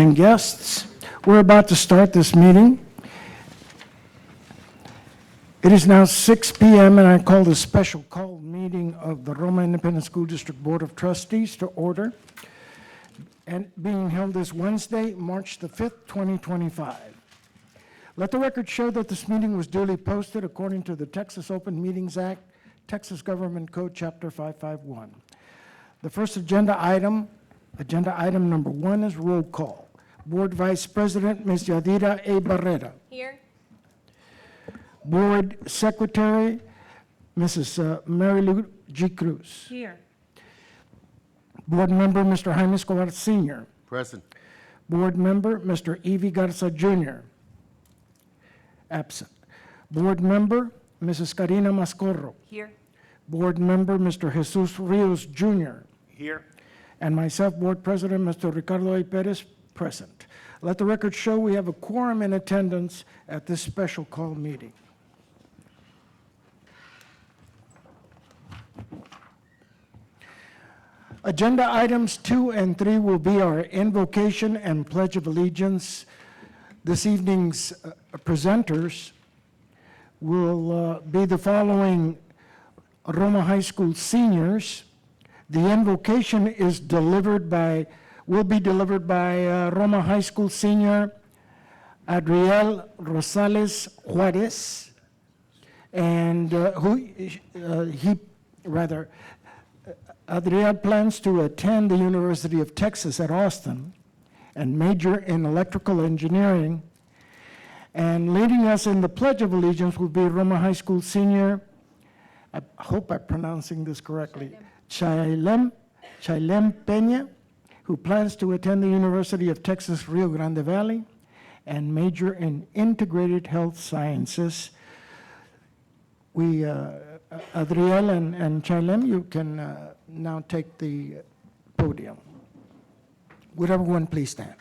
and guests. We're about to start this meeting. It is now 6 p.m. and I call the special call meeting of the Roma Independent School District Board of Trustees to order, and being held this Wednesday, March the 5th, 2025. Let the record show that this meeting was duly posted according to the Texas Open Meetings Act, Texas Government Code, Chapter 551. The first agenda item number 1 is roll call. Board Vice President, Ms. Yadira A. Barrera. Here. Board Secretary, Mrs. Mary Lou G. Cruz. Here. Board Member, Mr. Jaime Escobar Sr. Present. Board Member, Mr. Evie Garza Jr. Absent. Board Member, Mrs. Karina Mascorro. Here. Board Member, Mr. Jesus Rios Jr. Here. And myself, Board President, Mr. Ricardo A. Perez, present. Let the record show we have a quorum in attendance at this special call meeting. Agenda items 2 and 3 will be our invocation and Pledge of Allegiance. This evening's presenters will be the following Roma High School seniors. The invocation will be delivered by Roma High School senior Adriel Rosales Juarez, and Adriel plans to attend the University of Texas at Austin and major in electrical engineering. And leading us in the Pledge of Allegiance will be Roma High School senior, I hope I'm pronouncing this correctly, Chailem Peña, who plans to attend the University of Texas Rio Grande Valley and major in integrated health sciences. Adriel and Chailem, you can now take the podium. Would everyone please stand?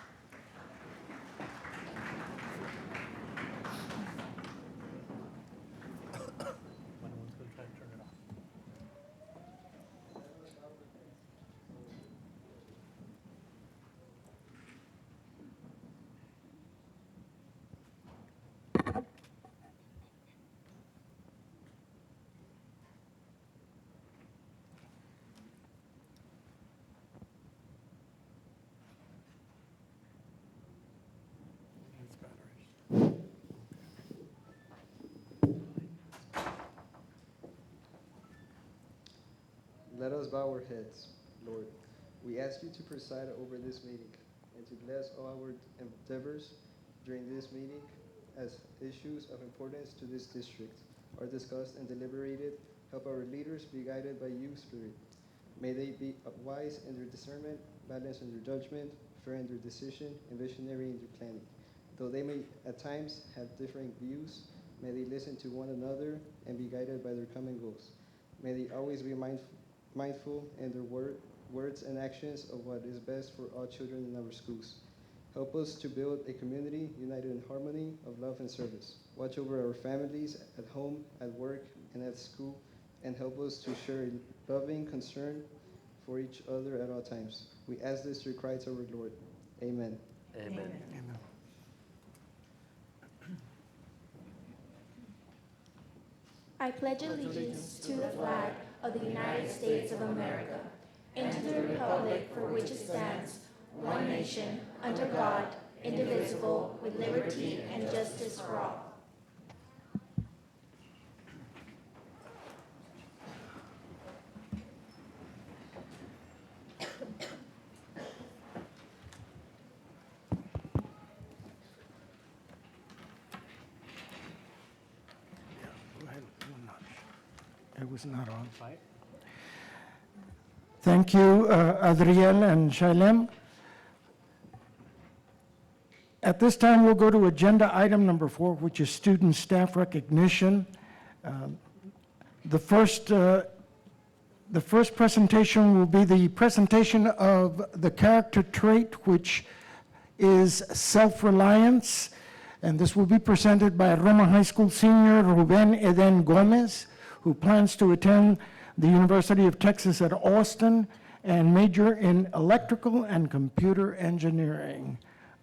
Let us bow our heads, Lord. We ask you to preside over this meeting and to bless all our endeavors during this meeting as issues of importance to this district are discussed and deliberated. Help our leaders be guided by you, Spirit. May they be wise in their discernment, balanced in their judgment, fair in their decision, and visionary in their planning. Though they may at times have differing views, may they listen to one another and be guided by their common goals. May they always be mindful in their words and actions of what is best for all children in our schools. Help us to build a community united in harmony of love and service. Watch over our families at home, at work, and at school, and help us to share a loving concern for each other at all times. We ask this through Christ our Lord. Amen. Amen. Amen. I pledge allegiance to the flag of the United States of America and to the republic for which it stands, one nation, under God, indivisible, with liberty and justice for all. It was not on. Thank you, Adriel and Shailem. At this time, we'll go to agenda item number 4, which is student staff recognition. The first presentation will be the presentation of the character trait, which is self-reliance. And this will be presented by Roma High School senior Ruben Eden Gomez, who plans to attend the University of Texas at Austin and major in electrical and computer engineering.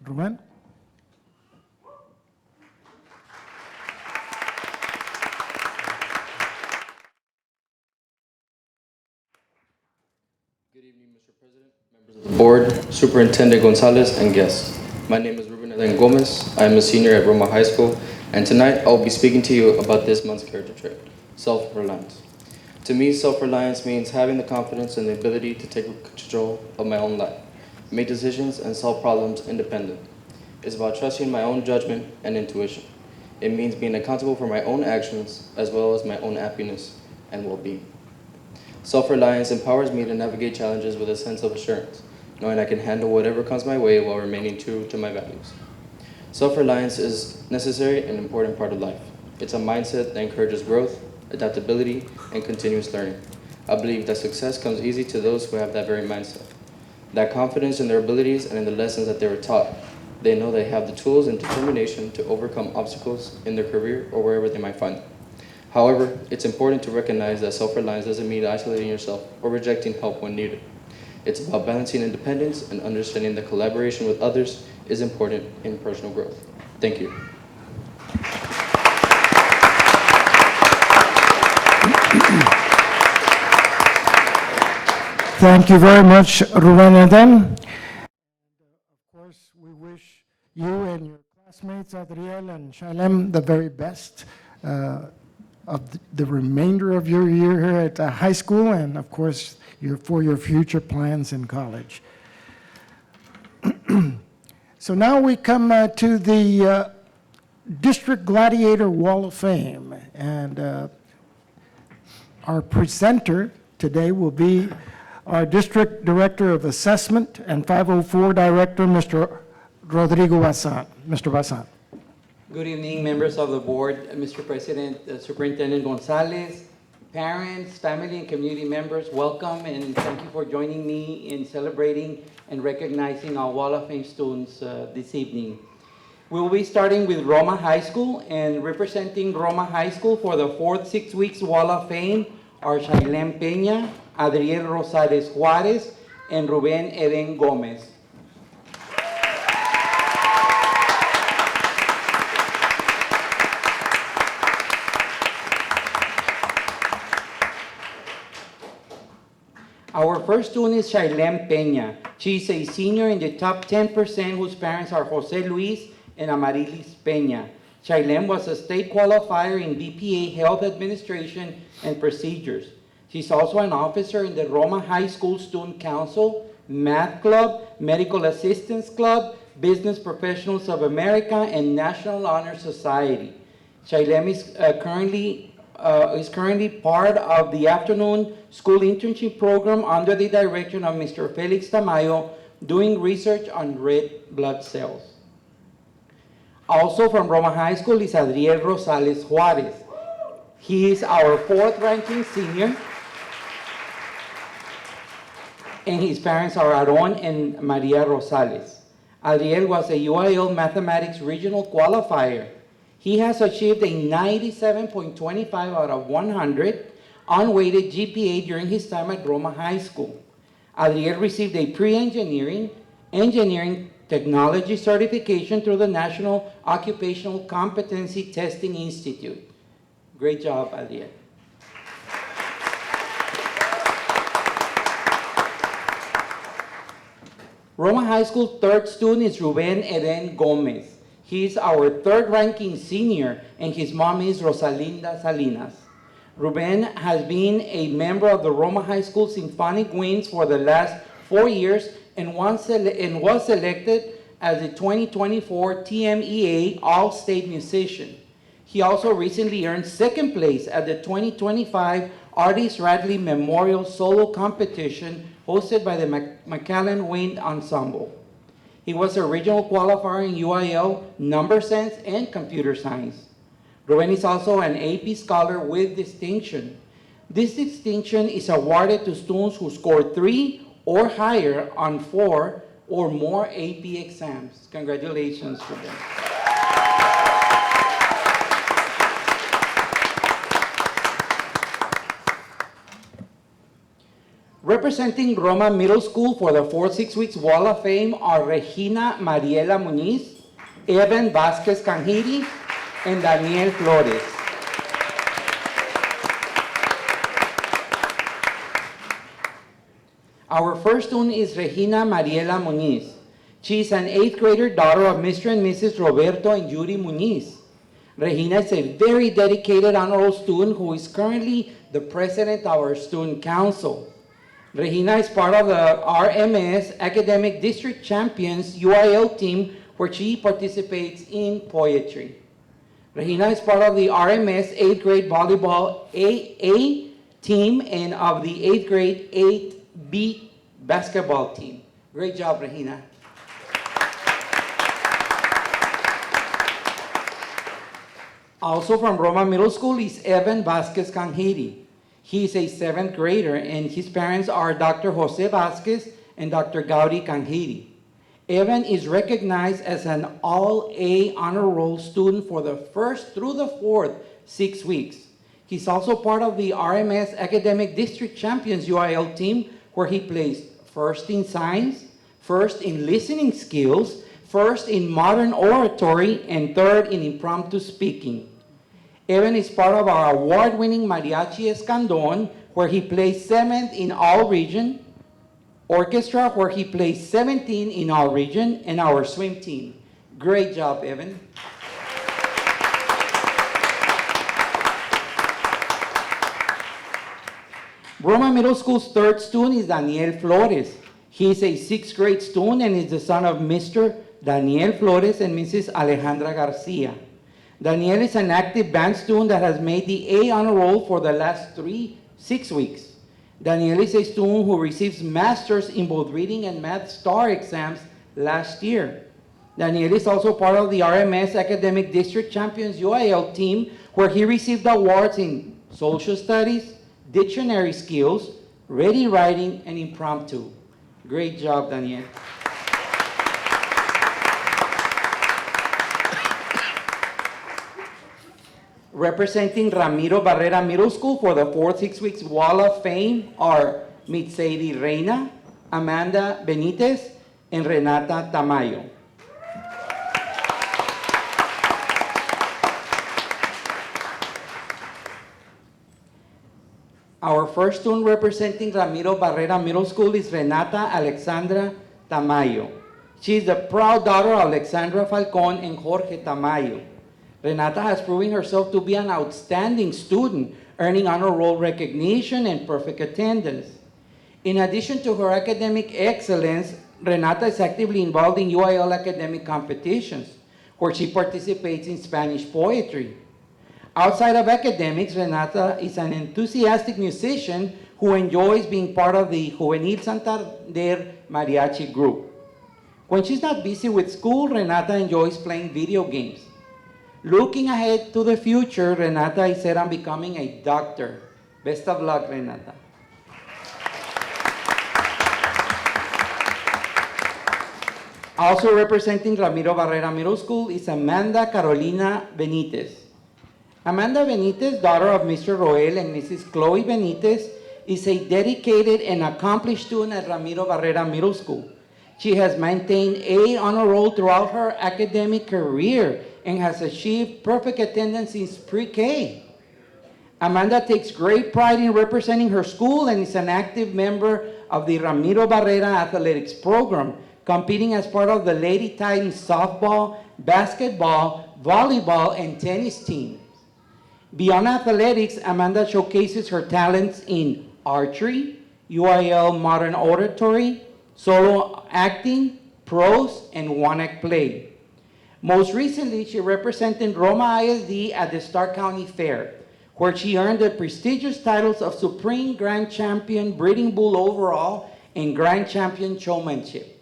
Ruben? Good evening, Mr. President, members of the board, Superintendent Gonzalez, and guests. My name is Ruben Eden Gomez. I am a senior at Roma High School, and tonight I'll be speaking to you about this month's character trait, self-reliance. To me, self-reliance means having the confidence and the ability to take control of my own life, make decisions, and solve problems independently. It's about trusting my own judgment and intuition. It means being accountable for my own actions as well as my own happiness and well-being. Self-reliance empowers me to navigate challenges with a sense of assurance, knowing I can handle whatever comes my way while remaining true to my values. Self-reliance is a necessary and important part of life. It's a mindset that encourages growth, adaptability, and continuous learning. I believe that success comes easy to those who have that very mindset. That confidence in their abilities and in the lessons that they were taught. They know they have the tools and determination to overcome obstacles in their career or wherever they might find them. However, it's important to recognize that self-reliance doesn't mean isolating yourself or rejecting help when needed. It's about balancing independence and understanding that collaboration with others is important in personal growth. Thank you. Thank you very much, Ruben Eden. Of course, we wish you and your classmates, Adriel and Shalem, the very best of the remainder of your year here at high school, and of course, for your future plans in college. So now we come to the District Gladiator Wall of Fame, and our presenter today will be our District Director of Assessment and 504 Director, Mr. Rodrigo Bazan. Mr. Bazan. Good evening, members of the board, Mr. President, Superintendent Gonzalez, parents, family, and community members, welcome, and thank you for joining me in celebrating and recognizing our Wall of Fame students this evening. We'll be starting with Roma High School, and representing Roma High School for the fourth 6 weeks Wall of Fame are Shailem Peña, Adriel Rosales Juarez, and Ruben Eden Gomez. Our first student is Shailem Peña. She's a senior in the top 10% whose parents are Jose Luis and Amarilis Peña. Shailem was a state qualifier in BPA Health Administration and Procedures. She's also an officer in the Roma High School Student Council, Math Club, Medical Assistance Club, Business Professionals of America, and National Honor Society. Shailem is currently part of the afternoon school internship program under the direction of Mr. Felix Tamayo, doing research on red blood cells. Also from Roma High School is Adriel Rosales Juarez. He is our fourth ranking senior, and his parents are Aaron and Maria Rosales. Adriel was a UIL Mathematics Regional Qualifier. He has achieved a 97.25 out of 100 unweighted GPA during his time at Roma High School. Adriel received a pre-engineering, engineering technology certification through the National Occupational Competency Testing Institute. Great job, Adriel. Roma High School third student is Ruben Eden Gomez. He is our third ranking senior, and his mom is Rosalinda Salinas. Ruben has been a member of the Roma High School Symphonic Winds for the last 4 years and was selected as the 2024 TMEA All-State Musician. He also recently earned second place at the 2025 Artis Radley Memorial Solo Competition hosted by the McAllen Wind Ensemble. He was a regional qualifier in UIL, number sense, and computer science. Ruben is also an AP Scholar with distinction. This distinction is awarded to students who score 3 or higher on 4 or more AP exams. Congratulations, Ruben. Representing Roma Middle School for the 4-6 Weeks Wall of Fame are Regina Mariela Muniz, Evan Vasquez Canjiri, and Daniel Flores. Our first student is Regina Mariela Muniz. She is an 8th grader, daughter of Mr. and Mrs. Roberto and Judy Muniz. Regina is a very dedicated honor roll student who is currently the president of our student council. Regina is part of the RMS Academic District Champions UIL team where she participates in poetry. Regina is part of the RMS 8th grade volleyball AA team and of the 8th grade 8B basketball team. Great job, Regina. Also from Roma Middle School is Evan Vasquez Canjiri. He is a 7th grader and his parents are Dr. Jose Vasquez and Dr. Gaudi Canjiri. Evan is recognized as an all-A honor roll student for the 1st through the 4th 6 weeks. He's also part of the RMS Academic District Champions UIL team where he placed 1st in science, 1st in listening skills, 1st in modern oratory, and 3rd in impromptu speaking. Evan is part of our award-winning Mariachi Escandon, where he placed 7th in all region, orchestra, where he placed 17 in all region, and our swim team. Great job, Evan. Roma Middle School's 3rd student is Daniel Flores. He is a 6th grade student and is the son of Mr. Daniel Flores and Mrs. Alejandra Garcia. Daniel is an active band student that has made the A honor roll for the last 6 weeks. Daniel is a student who receives masters in both reading and math STAR exams last year. Daniel is also part of the RMS Academic District Champions UIL team where he received awards in social studies, dictionary skills, ready writing, and impromptu. Great job, Daniel. Representing Ramiro Barrera Middle School for the 4-6 Weeks Wall of Fame are Mitzeiri Reina, Amanda Benitez, and Renata Tamayo. Our first student representing Ramiro Barrera Middle School is Renata Alexandra Tamayo. She is the proud daughter of Alexandra Falcon and Jorge Tamayo. Renata has proven herself to be an outstanding student, earning honor roll recognition and perfect attendance. In addition to her academic excellence, Renata is actively involved in UIL academic competitions, where she participates in Spanish poetry. Outside of academics, Renata is an enthusiastic musician who enjoys being part of the Juvenil Santander Mariachi group. When she's not busy with school, Renata enjoys playing video games. Looking ahead to the future, Renata is set on becoming a doctor. Best of luck, Renata. Also representing Ramiro Barrera Middle School is Amanda Carolina Benitez. Amanda Benitez, daughter of Mr. Roel and Mrs. Chloe Benitez, is a dedicated and accomplished student at Ramiro Barrera Middle School. She has maintained A honor roll throughout her academic career and has achieved perfect attendance since pre-K. Amanda takes great pride in representing her school and is an active member of the Ramiro Barrera Athletics program, competing as part of the Lady Titans softball, basketball, volleyball, and tennis teams. Beyond athletics, Amanda showcases her talents in archery, UIL modern oratory, solo acting, prose, and one-act play. Most recently, she represented Roma ISD at the Stark County Fair, where she earned the prestigious titles of Supreme Grand Champion Breeding Bull Overall and Grand Champion Showmanship.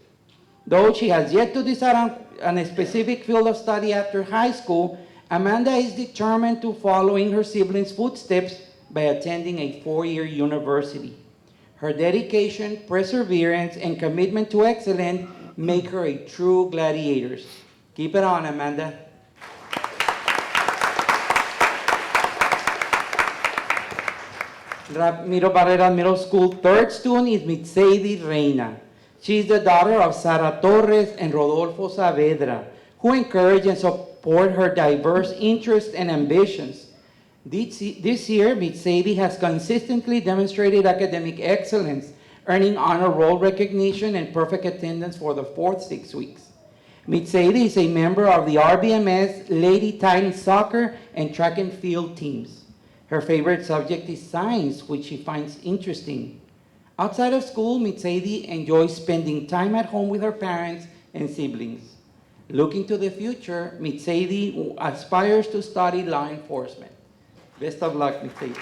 Though she has yet to decide on a specific field of study after high school, Amanda is determined to follow in her siblings' footsteps by attending a 4-year university. Her dedication, perseverance, and commitment to excellence make her a true gladiator. Keep it on, Amanda. Ramiro Barrera Middle School third student is Mitzeidi Reina. She is the daughter of Sara Torres and Rodolfo Saavedra, who encourage and support her diverse interests and ambitions. This year, Mitzeidi has consistently demonstrated academic excellence, earning honor roll recognition and perfect attendance for the fourth 6 weeks. Mitzeidi is a member of the RBMS Lady Titans soccer and track and field teams. Her favorite subject is science, which she finds interesting. Outside of school, Mitzeidi enjoys spending time at home with her parents and siblings. Looking to the future, Mitzeidi aspires to study law enforcement. Best of luck, Mitzeidi.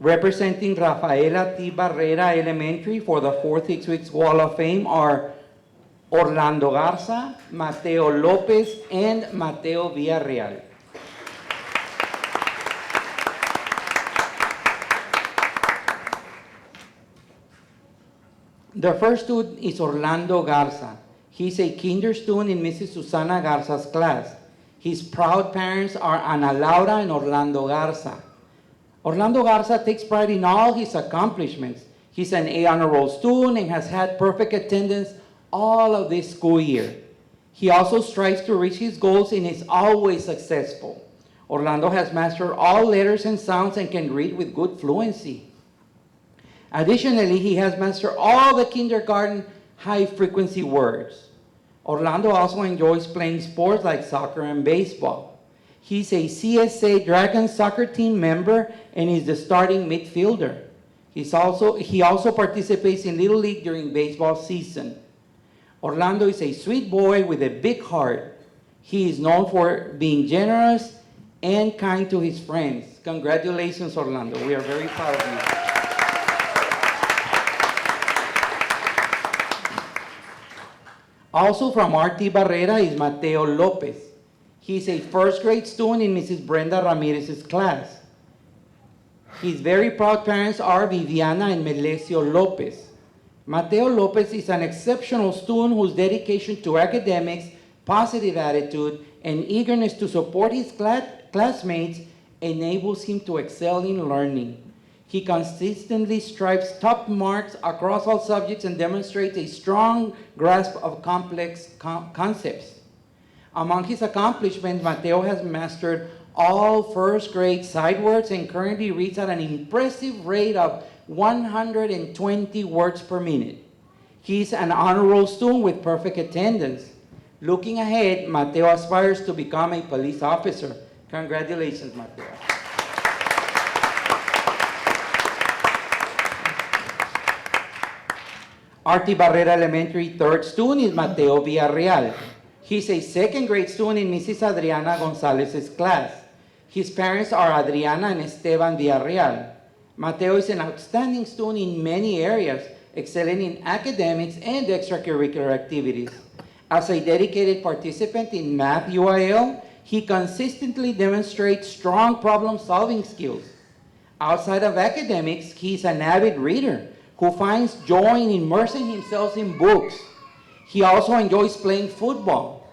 Representing Rafaela T. Barrera Elementary for the 4th 6 weeks Wall of Fame are Orlando Garza, Mateo Lopez, and Mateo Villarreal. The first student is Orlando Garza. He's a kinder student in Mrs. Susana Garza's class. His proud parents are Ana Laura and Orlando Garza. Orlando Garza takes pride in all his accomplishments. He's an A honor roll student and has had perfect attendance all of this school year. He also strives to reach his goals and is always successful. Orlando has mastered all letters and sounds and can read with good fluency. Additionally, he has mastered all the kindergarten high-frequency words. Orlando also enjoys playing sports like soccer and baseball. He's a CSA Dragons soccer team member and is the starting midfielder. He also participates in Little League during baseball season. Orlando is a sweet boy with a big heart. He is known for being generous and kind to his friends. Congratulations, Orlando. We are very proud of you. Also from RT Barrera is Mateo Lopez. He's a first grade student in Mrs. Brenda Ramirez's class. His very proud parents are Viviana and Melesio Lopez. Mateo Lopez is an exceptional student whose dedication to academics, positive attitude, and eagerness to support his classmates enables him to excel in learning. He consistently strives top marks across all subjects and demonstrates a strong grasp of complex concepts. Among his accomplishments, Mateo has mastered all first grade sight words and currently reads at an impressive rate of 120 words per minute. He's an honor roll student with perfect attendance. Looking ahead, Mateo aspires to become a police officer. Congratulations, Mateo. RT Barrera Elementary third student is Mateo Villarreal. He's a second grade student in Mrs. Adriana Gonzalez's class. His parents are Adriana and Esteban Villarreal. Mateo is an outstanding student in many areas, excelling in academics and extracurricular activities. As a dedicated participant in Math UIL, he consistently demonstrates strong problem-solving skills. Outside of academics, he's an avid reader who finds joy in immersing himself in books. He also enjoys playing football.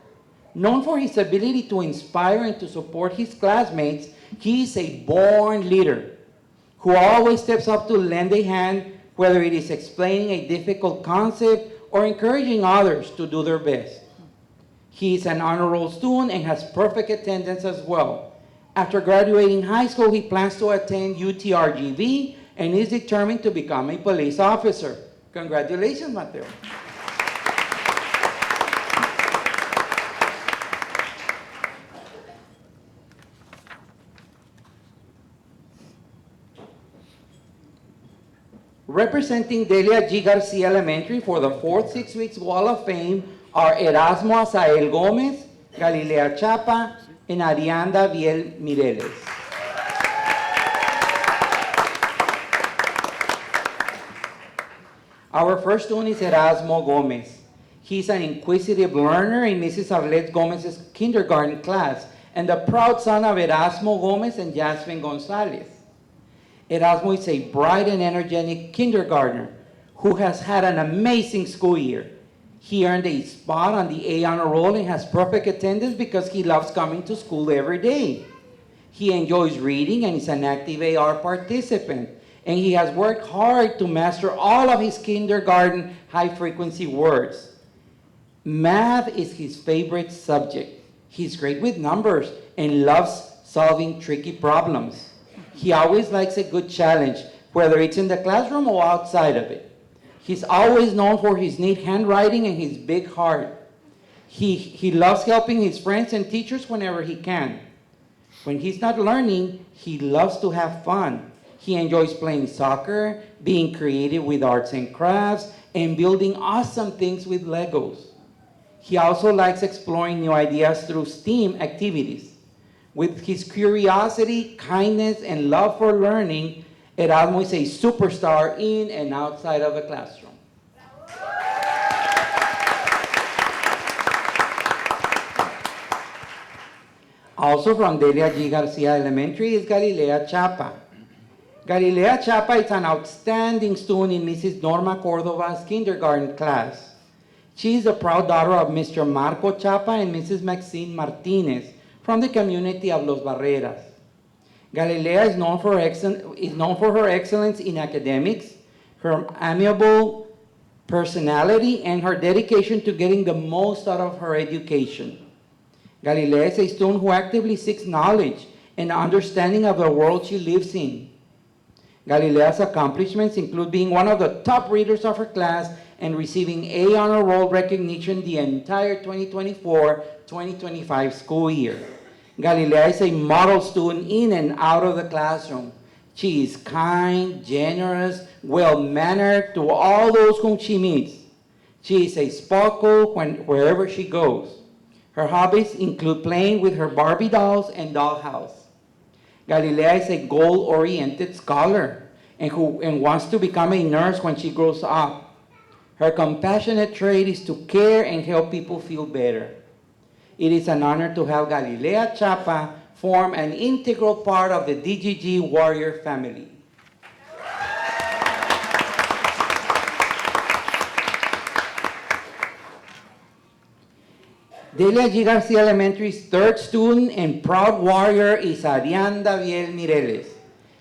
Known for his ability to inspire and to support his classmates, he is a born leader who always steps up to lend a hand, whether it is explaining a difficult concept or encouraging others to do their best. He is an honor roll student and has perfect attendance as well. After graduating high school, he plans to attend UTRGV and is determined to become a police officer. Congratulations, Mateo. Representing Delia G. Garcia Elementary for the 4th 6 weeks Wall of Fame are Erasmo Asael Gomez, Galilea Chapa, and Arianda Viel Mireles. Our first student is Erasmo Gomez. He's an inquisitive learner in Mrs. Arlette Gomez's kindergarten class and the proud son of Erasmo Gomez and Jasmine Gonzalez. Erasmo is a bright and energetic kindergartner who has had an amazing school year. He earned a spot on the A honor roll and has perfect attendance because he loves coming to school every day. He enjoys reading and is an active AR participant. And he has worked hard to master all of his kindergarten high-frequency words. Math is his favorite subject. He's great with numbers and loves solving tricky problems. He always likes a good challenge, whether it's in the classroom or outside of it. He's always known for his neat handwriting and his big heart. He loves helping his friends and teachers whenever he can. When he's not learning, he loves to have fun. He enjoys playing soccer, being creative with arts and crafts, and building awesome things with Legos. He also likes exploring new ideas through STEAM activities. With his curiosity, kindness, and love for learning, Erasmo is a superstar in and outside of the classroom. Also from Delia G. Garcia Elementary is Galilea Chapa. Galilea Chapa is an outstanding student in Mrs. Norma Cordova's kindergarten class. She is the proud daughter of Mr. Marco Chapa and Mrs. Maxine Martinez from the community of Los Barreras. Galilea is known for her excellence in academics, her amiable personality, and her dedication to getting the most out of her education. Galilea is a student who actively seeks knowledge and understanding of the world she lives in. Galilea's accomplishments include being one of the top readers of her class and receiving A honor roll recognition the entire 2024-2025 school year. Galilea is a model student in and out of the classroom. She is kind, generous, well-mannered to all those whom she meets. She is a sparkle wherever she goes. Her hobbies include playing with her Barbie dolls and dollhouse. Galilea is a goal-oriented scholar and wants to become a nurse when she grows up. Her compassionate trait is to care and help people feel better. It is an honor to have Galilea Chapa form an integral part of the DGG Warrior family. Delia G. Garcia Elementary's third student and proud warrior is Arián Daviel Mireles.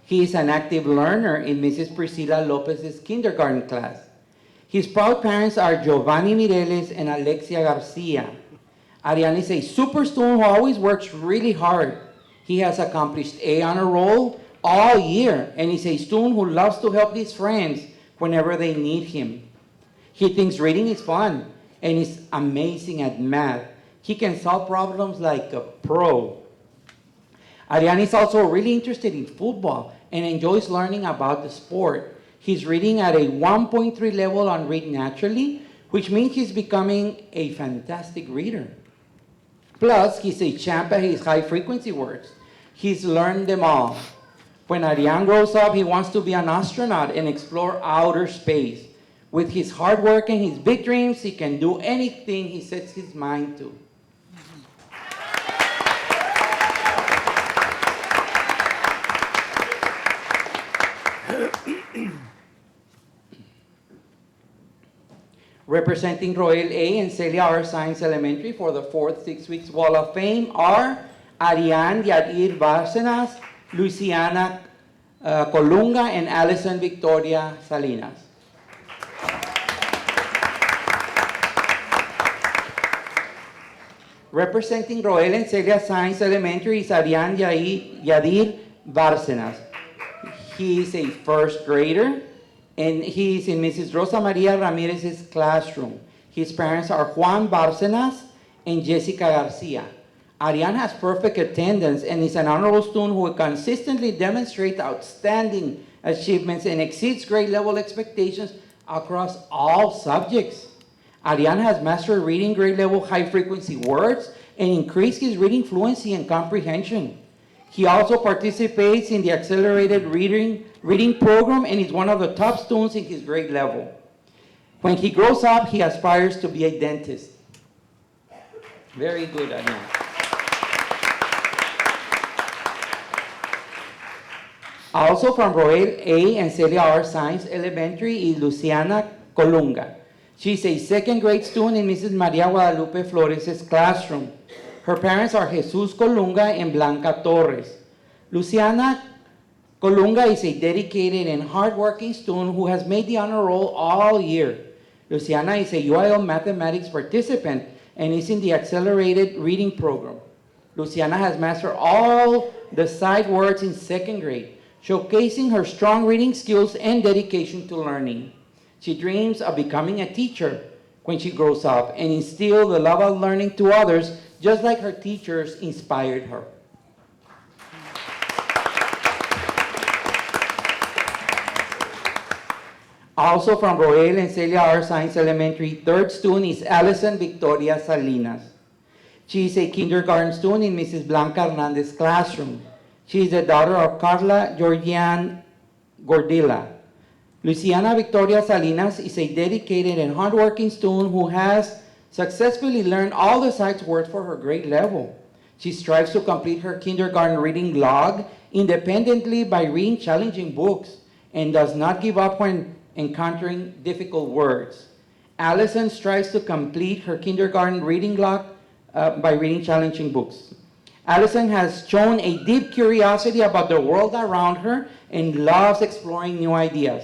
He is an active learner in Mrs. Priscila Lopez's kindergarten class. His proud parents are Giovanni Mireles and Alexia Garcia. Arián is a super student who always works really hard. He has accomplished A honor roll all year and is a student who loves to help his friends whenever they need him. He thinks reading is fun and is amazing at math. He can solve problems like a pro. Arián is also really interested in football and enjoys learning about the sport. He's reading at a 1.3 level on Read Naturally, which means he's becoming a fantastic reader. Plus, he's a champ at his high-frequency words. He's learned them all. When Arián grows up, he wants to be an astronaut and explore outer space. With his hard work and his big dreams, he can do anything he sets his mind to. Representing Roel A. and Celia R. Science Elementary for the 4th 6 Weeks Wall of Fame are Arián Yadir Bárcenas, Luciana Colunga, and Alison Victoria Salinas. Representing Roel and Celia Science Elementary is Arián Yadir Bárcenas. He is a first grader, and he is in Mrs. Rosa Maria Ramirez's classroom. His parents are Juan Bárcenas and Jessica Garcia. Arián has perfect attendance and is an honorable student who consistently demonstrates outstanding achievements and exceeds grade level expectations across all subjects. Arián has mastered reading grade level high frequency words and increased his reading fluency and comprehension. He also participates in the accelerated reading program and is one of the top students in his grade level. When he grows up, he aspires to be a dentist. Very good, Arián. Also from Roel A. and Celia R. Science Elementary is Luciana Colunga. She's a second grade student in Mrs. Maria Guadalupe Flores' classroom. Her parents are Jesus Colunga and Blanca Torres. Luciana Colunga is a dedicated and hardworking student who has made the honor roll all year. Luciana is a UIL mathematics participant and is in the accelerated reading program. Luciana has mastered all the sight words in second grade, showcasing her strong reading skills and dedication to learning. She dreams of becoming a teacher when she grows up and instill the love of learning to others, just like her teachers inspired her. Also from Roel and Celia R. Science Elementary, third student is Allison Victoria Salinas. She is a kindergarten student in Mrs. Blanca Hernandez's classroom. She is the daughter of Carla Georgian Gordila. Luciana Victoria Salinas is a dedicated and hardworking student who has successfully learned all the sight words for her grade level. She strives to complete her kindergarten reading log independently by reading challenging books and does not give up when encountering difficult words. Allison strives to complete her kindergarten reading log by reading challenging books. Allison has shown a deep curiosity about the world around her and loves exploring new ideas,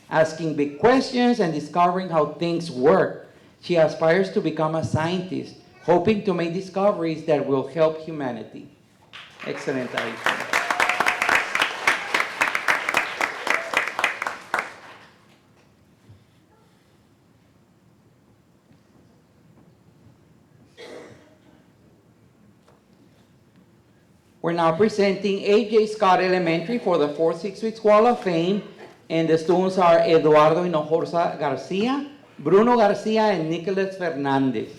asking big questions and discovering how things work. She aspires to become a scientist, hoping to make discoveries that will help humanity. Excellent, Allison. We're now presenting A.J. Scott Elementary for the 4th-6 Weeks Wall of Fame, and the students are Eduardo Hinojosa Garcia, Bruno Garcia, and Nicholas Fernandez.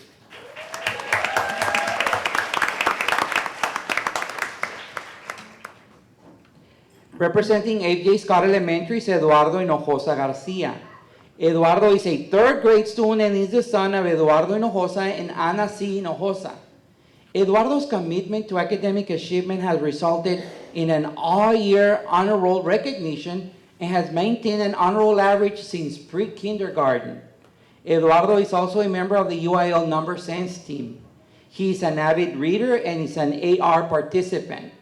Representing A.J. Scott Elementary is Eduardo Hinojosa Garcia. Eduardo is a 3rd grade student and is the son of Eduardo Hinojosa and Ana C. Hinojosa. Eduardo's commitment to academic achievement has resulted in an all-year honor roll recognition and has maintained an honor roll average since pre-kindergarten. Eduardo is also a member of the UIL Number Sense team. He is an avid reader and is an AR participant.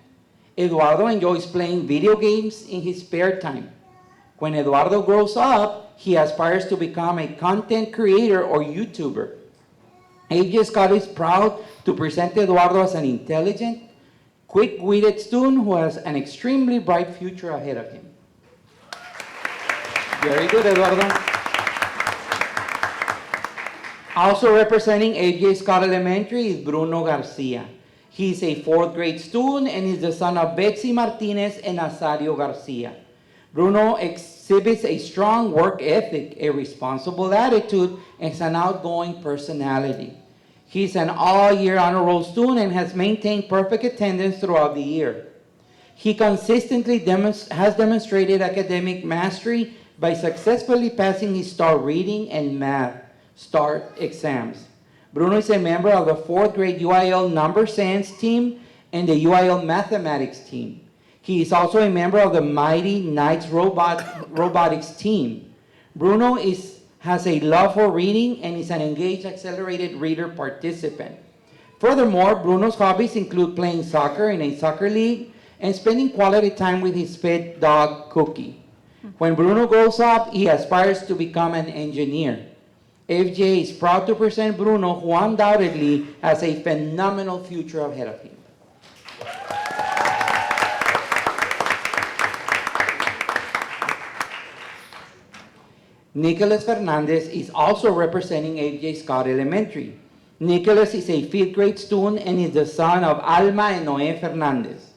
Eduardo enjoys playing video games in his spare time. When Eduardo grows up, he aspires to become a content creator or YouTuber. A.J. Scott is proud to present Eduardo as an intelligent, quick-witted student who has an extremely bright future ahead of him. Very good, Eduardo. Also representing A.J. Scott Elementary is Bruno Garcia. He is a 4th grade student and is the son of Betsy Martinez and Azario Garcia. Bruno exhibits a strong work ethic, a responsible attitude, and an outgoing personality. He's an all-year honor roll student and has maintained perfect attendance throughout the year. He consistently has demonstrated academic mastery by successfully passing his STAR reading and math STAR exams. Bruno is a member of the 4th grade UIL Number Sense team and the UIL Mathematics team. He is also a member of the Mighty Knights Robotics team. Bruno has a love for reading and is an engaged accelerated reader participant. Furthermore, Bruno's hobbies include playing soccer in a soccer league and spending quality time with his pet dog, Cookie. When Bruno grows up, he aspires to become an engineer. FJ is proud to present Bruno, who undoubtedly has a phenomenal future ahead of him. Nicholas Fernandez is also representing A.J. Scott Elementary. Nicholas is a 5th grade student and is the son of Alma and Noé Fernandez.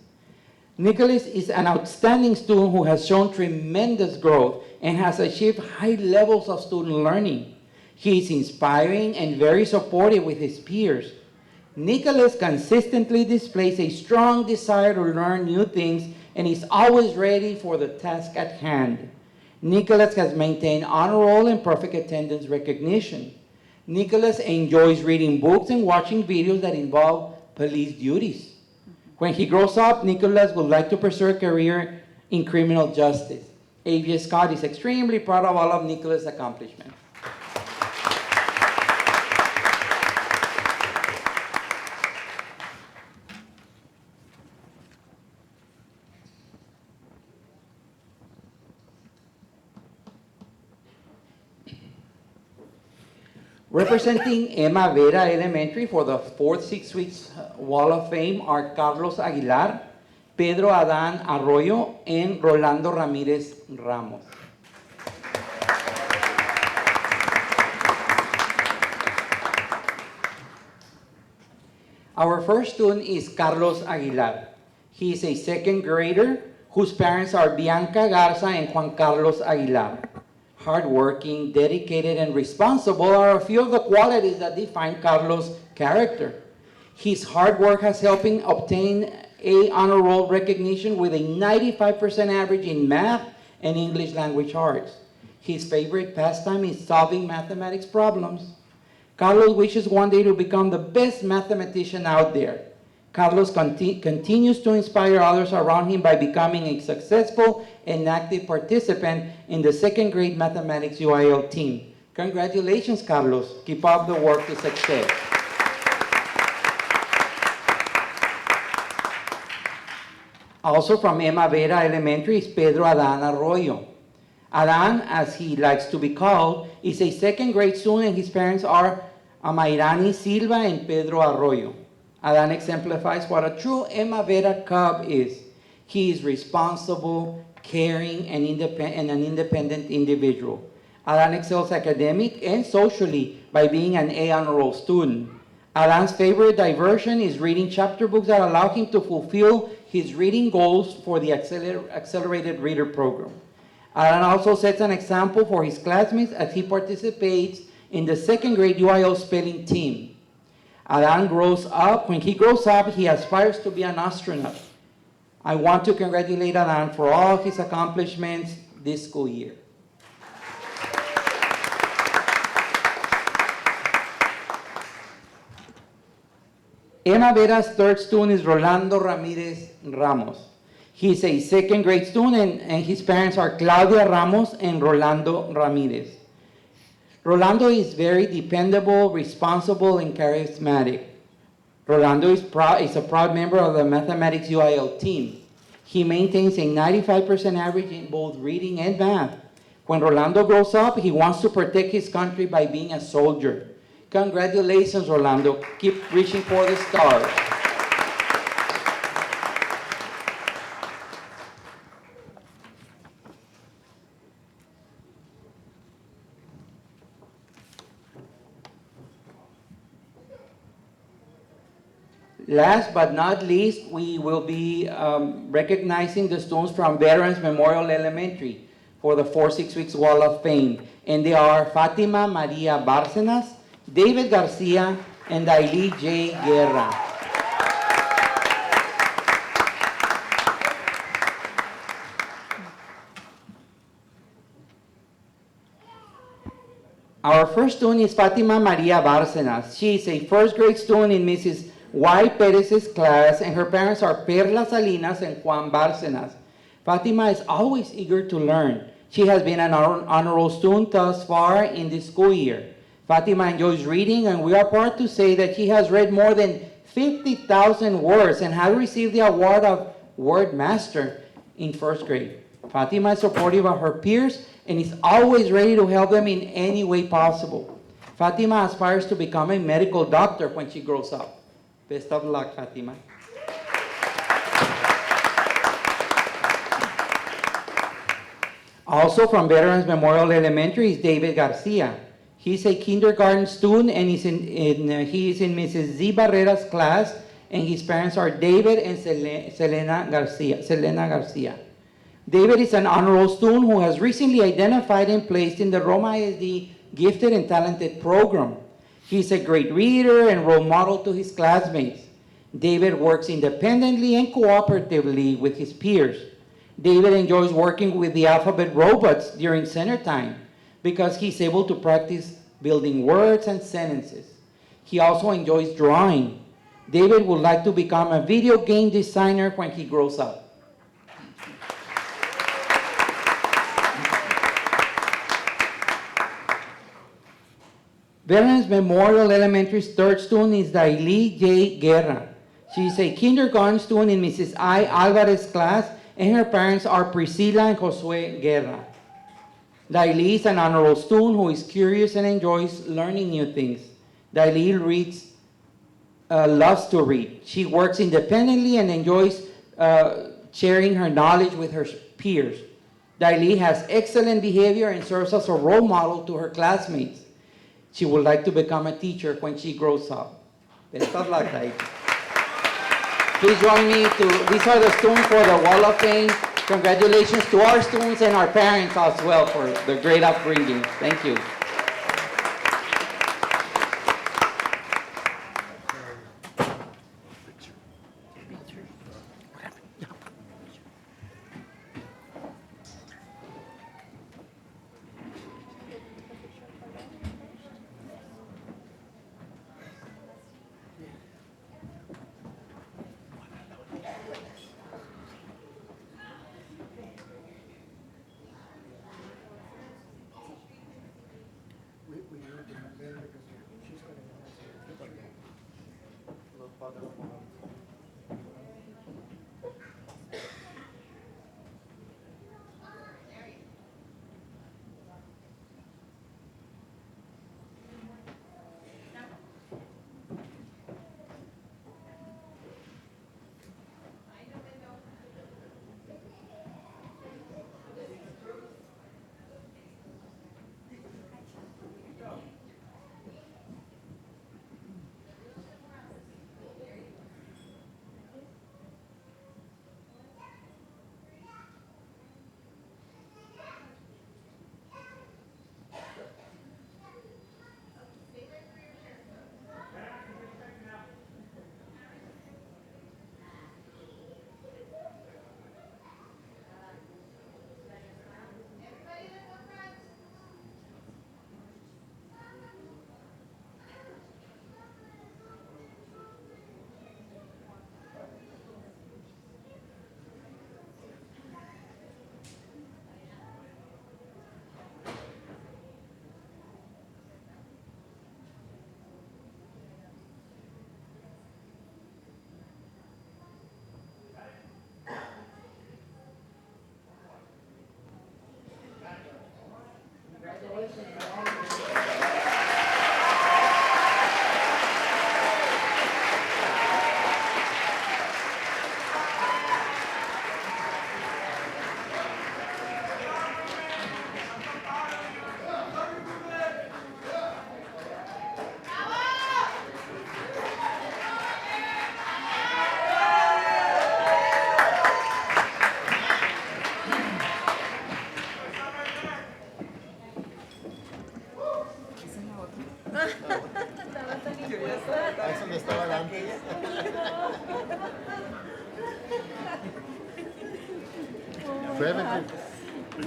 Nicholas is an outstanding student who has shown tremendous growth and has achieved high levels of student learning. He is inspiring and very supportive with his peers. Nicholas consistently displays a strong desire to learn new things and is always ready for the task at hand. Nicholas has maintained honor roll and perfect attendance recognition. Nicholas enjoys reading books and watching videos that involve police duties. When he grows up, Nicholas would like to pursue a career in criminal justice. A.J. Scott is extremely proud of all of Nicholas' accomplishments. Representing Emma Vera Elementary for the 4th 6 Weeks Wall of Fame are Carlos Aguilar, Pedro Adán Arroyo, and Rolando Ramírez Ramos. Our first student is Carlos Aguilar. He is a second grader whose parents are Bianca Garza and Juan Carlos Aguilar. Hardworking, dedicated, and responsible are a few of the qualities that define Carlos' character. His hard work has helped him obtain a honor roll recognition with a 95% average in math and English language arts. His favorite pastime is solving mathematics problems. Carlos wishes one day to become the best mathematician out there. Carlos continues to inspire others around him by becoming a successful and active participant in the second grade mathematics UIL team. Congratulations, Carlos. Keep up the work to success. Also from Emma Vera Elementary is Pedro Adán Arroyo. Adán, as he likes to be called, is a second grade student and his parents are Amairani Silva and Pedro Arroyo. Adán exemplifies what a true Emma Vera Cub is. He is responsible, caring, and an independent individual. Adán excels academic and socially by being an A honor roll student. Adán's favorite diversion is reading chapter books that allow him to fulfill his reading goals for the accelerated reader program. Adán also sets an example for his classmates as he participates in the second grade UIL spelling team. Adán when he grows up, he aspires to be an astronaut. I want to congratulate Adán for all his accomplishments this school year. Emma Vera's third student is Rolando Ramírez Ramos. He's a second grade student and his parents are Claudia Ramos and Rolando Ramírez. Rolando is very dependable, responsible, and charismatic. Rolando is a proud member of the mathematics UIL team. He maintains a 95% average in both reading and math. When Rolando grows up, he wants to protect his country by being a soldier. Congratulations, Rolando. Keep reaching for the stars. Last but not least, we will be recognizing the students from Veterans Memorial Elementary for the 4-6 Weeks Wall of Fame. And they are Fatima Maria Bárcenas, David Garcia, and Ailey J. Guerra. Our first student is Fatima Maria Bárcenas. She is a first grade student in Mrs. Y. Perez's class, and her parents are Perla Salinas and Juan Bárcenas. Fatima is always eager to learn. She has been an honor roll student thus far in this school year. Fatima enjoys reading, and we are proud to say that she has read more than 50,000 words and has received the award of Word Master in first grade. Fatima is supportive of her peers and is always ready to help them in any way possible. Fatima aspires to become a medical doctor when she grows up. Best of luck, Fatima. Also from Veterans Memorial Elementary is David Garcia. He's a kindergarten student and he is in Mrs. Z. Barrera's class, and his parents are David and Selena Garcia. David is an honor roll student who has recently identified and placed in the Roma ISD Gifted and Talented program. He's a great reader and role model to his classmates. David works independently and cooperatively with his peers. David enjoys working with the alphabet robots during center time because he's able to practice building words and sentences. He also enjoys drawing. David would like to become a video game designer when he grows up. Veterans Memorial Elementary's third student is Daily J. Guerra. She is a kindergarten student in Mrs. I. Alvarez's class, and her parents are Priscila and Josue Guerra. Daili is an honor roll student who is curious and enjoys learning new things. Daili loves to read. She works independently and enjoys sharing her knowledge with her peers. Daili has excellent behavior and serves as a role model to her classmates. She would like to become a teacher when she grows up. Best of luck, Daili. Please join me these are the students for the Wall of Fame. Congratulations to our students and our parents as well for the great upbringing. Thank you.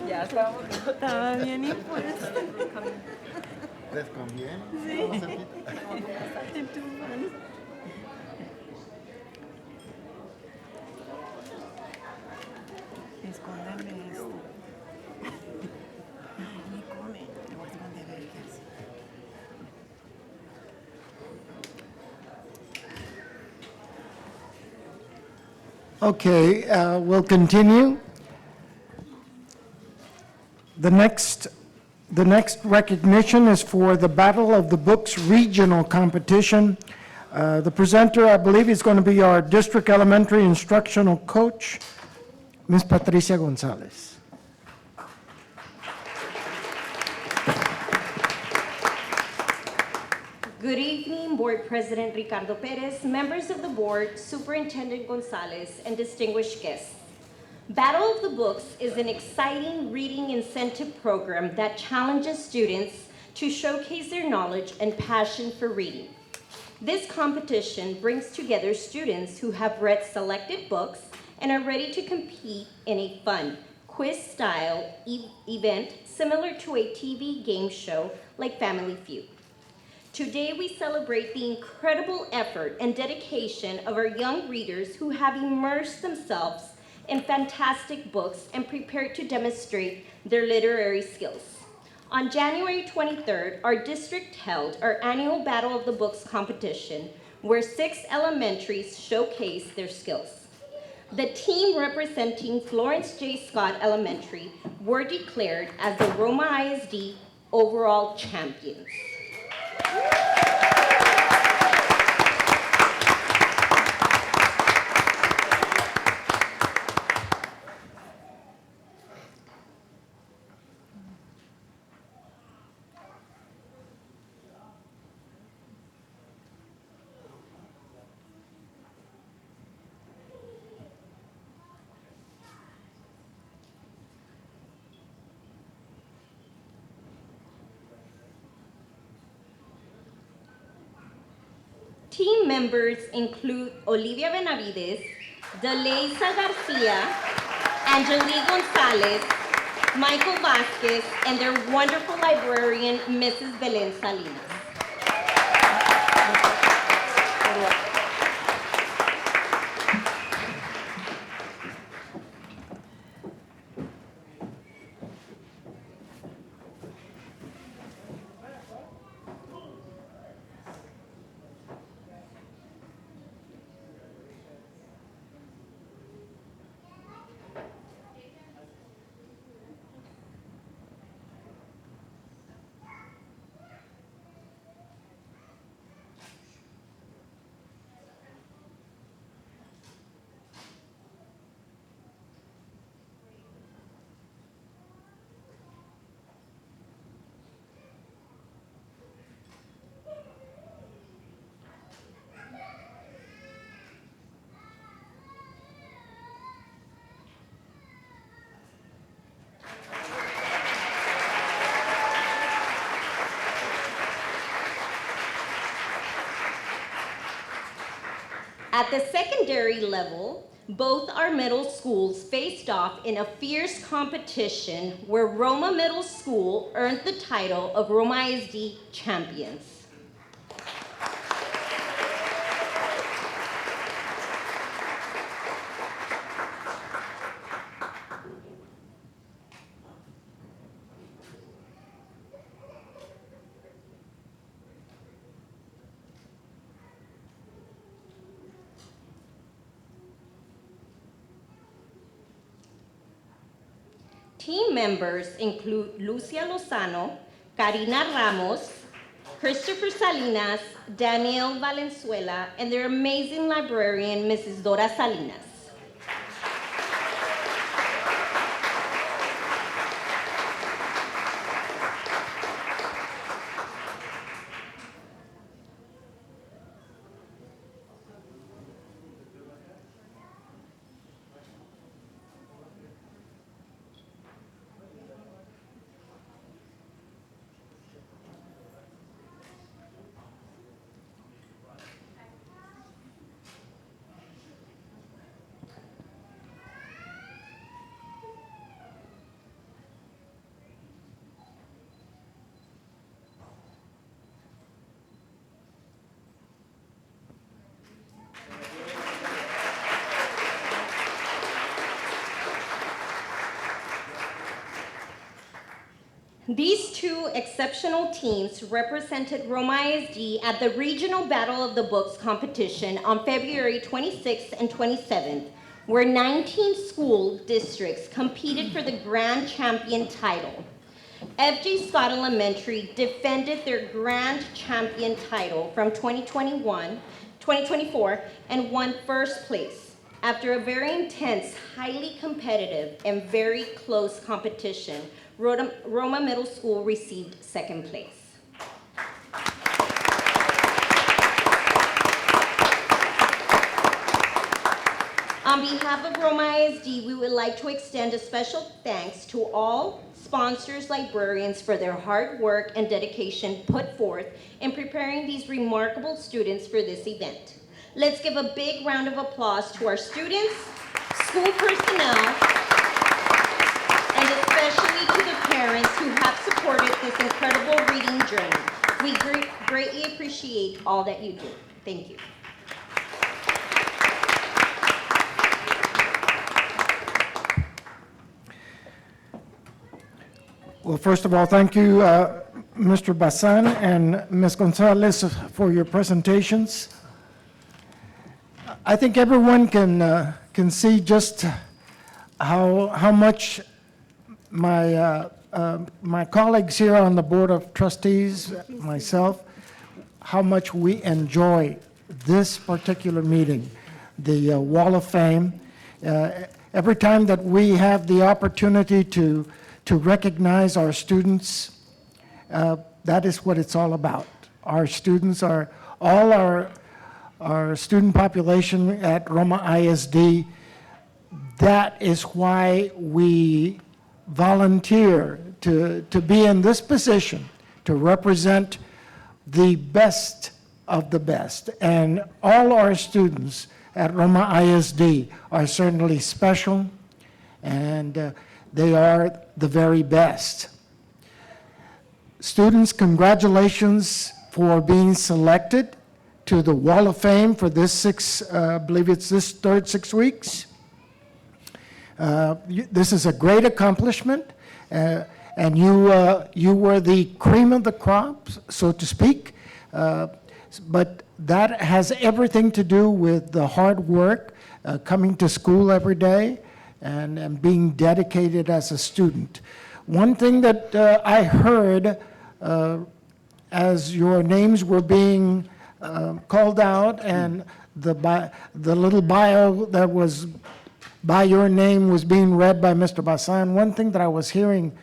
Ya estábamos. Estaba bien impuesto. ¿Les conviene? Sí. Escóndeme esto. Ni come. Le voy a esconder vergas. Okay, we'll continue. The next recognition is for the Battle of the Books Regional Competition. The presenter, I believe, is going to be our District Elementary Instructional Coach, Ms. Patricia Gonzalez. Good evening, Board President Ricardo Perez, members of the board, Superintendent Gonzalez, and distinguished guests. Battle of the Books is an exciting reading incentive program that challenges students to showcase their knowledge and passion for reading. This competition brings together students who have read selected books and are ready to compete in a fun, quiz-style event similar to a TV game show like Family Feud. Today, we celebrate the incredible effort and dedication of our young readers who have immersed themselves in fantastic books and prepared to demonstrate their literary skills. On January 23rd, our district held our annual Battle of the Books competition, where 6 elementaries showcased their skills. The team representing Florence J. Scott Elementary were declared as the Roma ISD overall champions. Team members include Olivia Benavides, Deleisa Garcia, Angelique Gonzalez, Michael Vasquez, and their wonderful librarian, Mrs. Belen Salinas. At the secondary level, both our middle schools faced off in a fierce competition where Roma Middle School earned the title of Roma ISD champions. Team members include Lucia Lozano, Karina Ramos, Christopher Salinas, Daniel Valenzuela, and their amazing librarian, Mrs. Dora Salinas. These two exceptional teams represented Roma ISD at the Regional Battle of the Books competition on February 26th and 27th, where 19 school districts competed for the grand champion title. F.J. Scott Elementary defended their grand champion title from 2024, and won first place. After a very intense, highly competitive, and very close competition, Roma Middle School received second place. On behalf of Roma ISD, we would like to extend a special thanks to all sponsors, librarians for their hard work and dedication put forth in preparing these remarkable students for this event. Let's give a big round of applause to our students, school personnel, and especially to the parents who have supported this incredible reading journey. We greatly appreciate all that you do. Thank you. Well, first of all, thank you, Mr. Bazan and Ms. Gonzalez, for your presentations. I think everyone can see just how much my colleagues here on the Board of Trustees, myself, how much we enjoy this particular meeting, the Wall of Fame. Every time that we have the opportunity to recognize our students, that is what it's all about. Our students are, all our student population at Roma ISD, that is why we volunteer to be in this position, to represent the best of the best. And all our students at Roma ISD are certainly special, and they are the very best. Students, congratulations for being selected to the Wall of Fame for this I believe it's this third 6 weeks. This is a great accomplishment, and you were the cream of the crop, so to speak. But that has everything to do with the hard work, coming to school every day, and being dedicated as a student. One thing that I heard as your names were being called out, and the little bio that was by your name was being read by Mr. Basan, one thing that I was hearing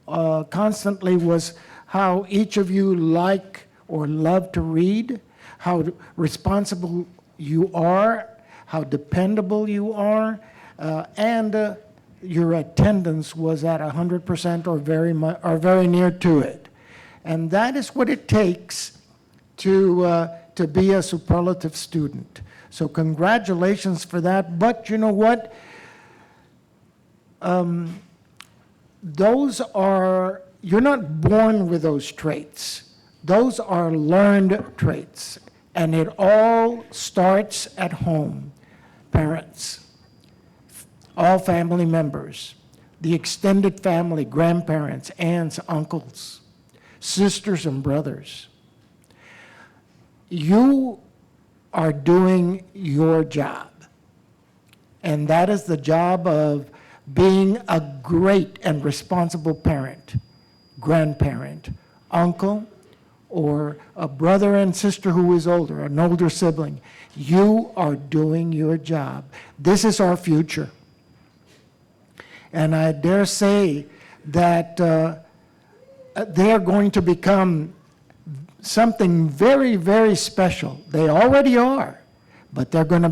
constantly was how each of you like or love to read, how responsible you are, how dependable you are, and your attendance was at 100% or very near to it. And that is what it takes to be a superlative student. So congratulations for that. But you know what? Those are, you're not born with those traits. Those are learned traits. And it all starts at home. Parents, all family members, the extended family, grandparents, aunts, uncles, sisters and brothers. You are doing your job. And that is the job of being a great and responsible parent, grandparent, uncle, or a brother and sister who is older, an older sibling. You are doing your job. This is our future. And I dare say that they are going to become something very, very special. They already are, but they're going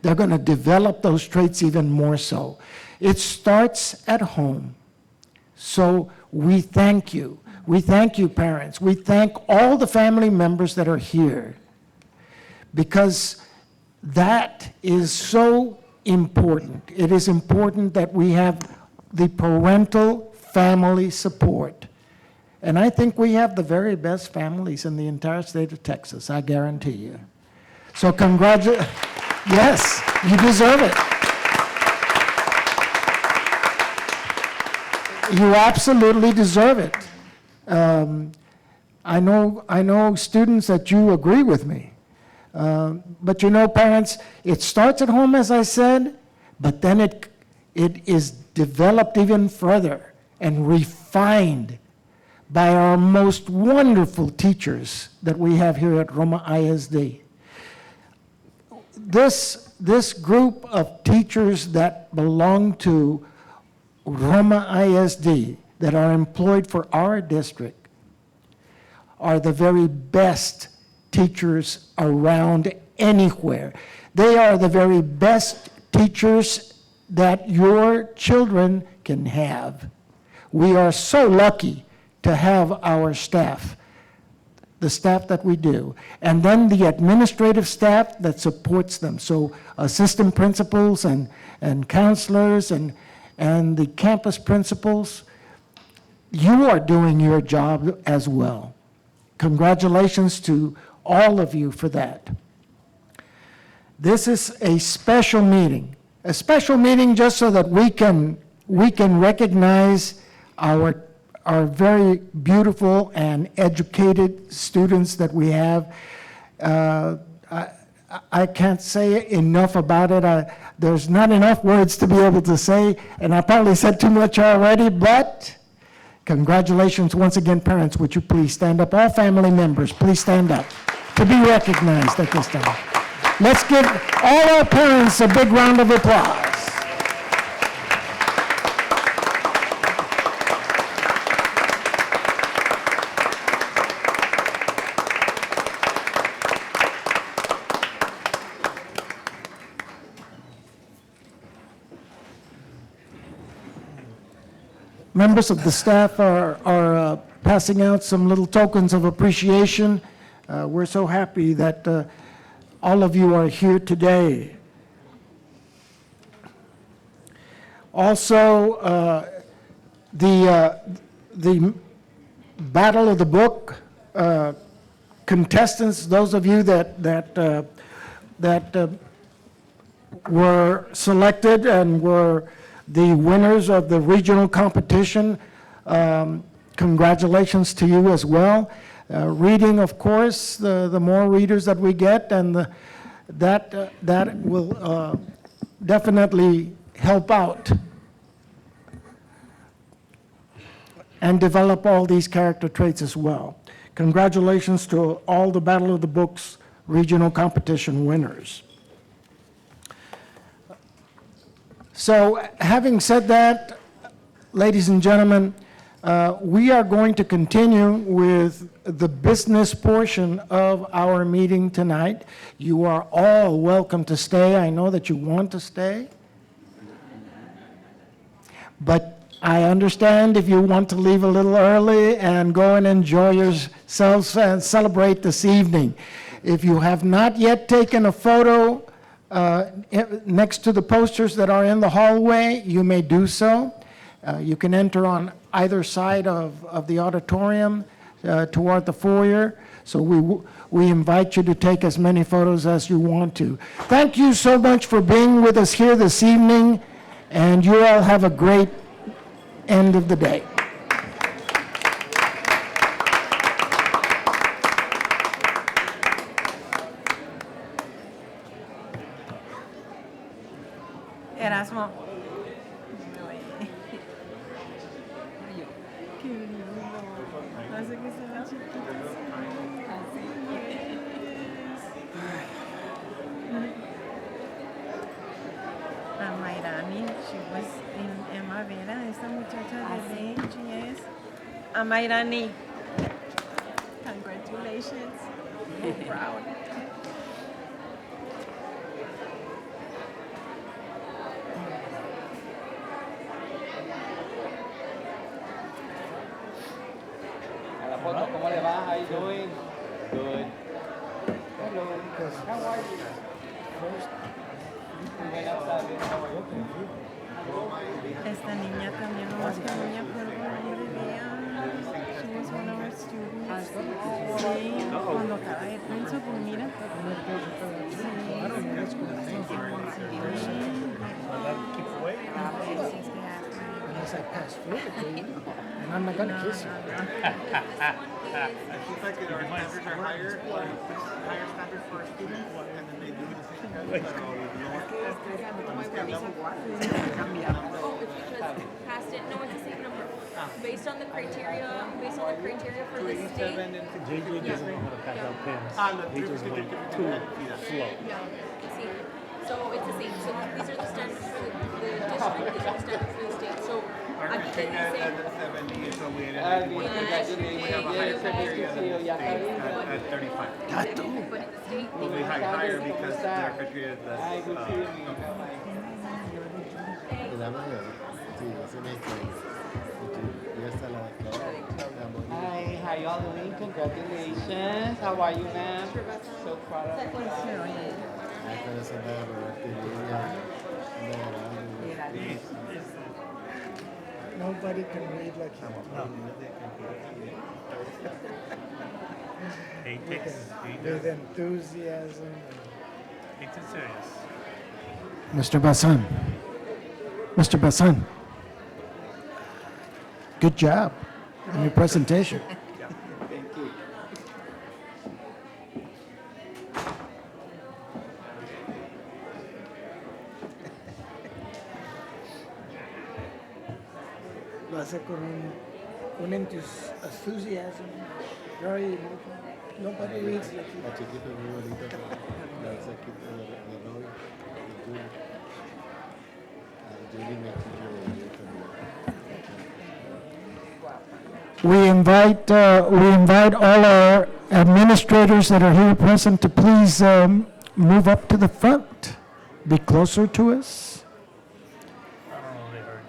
to develop those traits even more so. It starts at home. So we thank you. We thank you, parents. We thank all the family members that are here, because that is so important. It is important that we have the parental family support. And I think we have the very best families in the entire state of Texas, I guarantee you. So congratulations. Yes, you deserve it. You absolutely deserve it. I know students that you agree with me. But you know, parents, it starts at home, as I said, but then it is developed even further and refined by our most wonderful teachers that we have here at Roma ISD. This group of teachers that belong to Roma ISD that are employed for our district are the very best teachers around anywhere. They are the very best teachers that your children can have. We are so lucky to have our staff, the staff that we do, and then the administrative staff that supports them. So assistant principals and counselors and the campus principals, you are doing your job as well. Congratulations to all of you for that. This is a special meeting just so that we can recognize our very beautiful and educated students that we have. I can't say enough about it. There's not enough words to be able to say, and I probably said too much already, but congratulations once again, parents. Would you please stand up? All family members, please stand up to be recognized at this time. Let's give all our parents a big round of applause. Members of the staff are passing out some little tokens of appreciation. We're so happy that all of you are here today. Also, the Battle of the Book contestants, those of you that were selected and were the winners of the regional competition, congratulations to you as well. Reading, of course, the more readers that we get, and that will definitely help out and develop all these character traits as well. Congratulations to all the Battle of the Books regional competition winners. So having said that, ladies and gentlemen, we are going to continue with the business portion of our meeting tonight. You are all welcome to stay. I know that you want to stay. But I understand if you want to leave a little early and go and enjoy yourselves and celebrate this evening. If you have not yet taken a photo next to the posters that are in the hallway, you may do so. You can enter on either side of the auditorium toward the foyer. So we invite you to take as many photos as you want to. Thank you so much for being with us here this evening, and you all have a great end of the day. Erasmo. Qué lindo. Hace que se vea chiquito. Así es. A Mayrani, she was in Emma Vera, esta muchacha de 20 years. A Mayrani. Congratulations. So proud. ¿Cómo le va? How you doing? Good. Hello. How are you? Buenas tardes. How are you? Esta niña también, nomás que no me acuerdo el nombre de ella. She was one of our students. Sí, cuando acaba de prensa, pues mira. Unless I pass through it to you, and I'm not gonna kiss you. It's like our standards are higher, higher standards for our students, and then they do the same thing, but lower. Oh, it's because past it, no, it's the same number. Based on the criteria for the state. JJ doesn't know how to pass out pins. He just went too slow. Yeah, see, so it's the same, so these are the standards for the district, these are the standards for the state, so. Our I'm state saying at 70, so we Ah, had bien, we have a higher criteria than the state at 35. but in the state, We'll be higher because their criteria is Ay, good seeing you. Hi, how y'all doing? Congratulations. How are you, ma'am? So proud of you. Nobody can read like him. He takes With enthusiasm. it serious. Mr. Bassan. Mr. Bassan. Good job on your presentation. Thank you. hace con un enthusiasm, very emotional. Nobody reads like you. La chiquita es muy bonita, la chiquita de Roy, Julie me teacher We invite all our administrators that are here present to please move up to the front, be closer to us. I don't know if they heard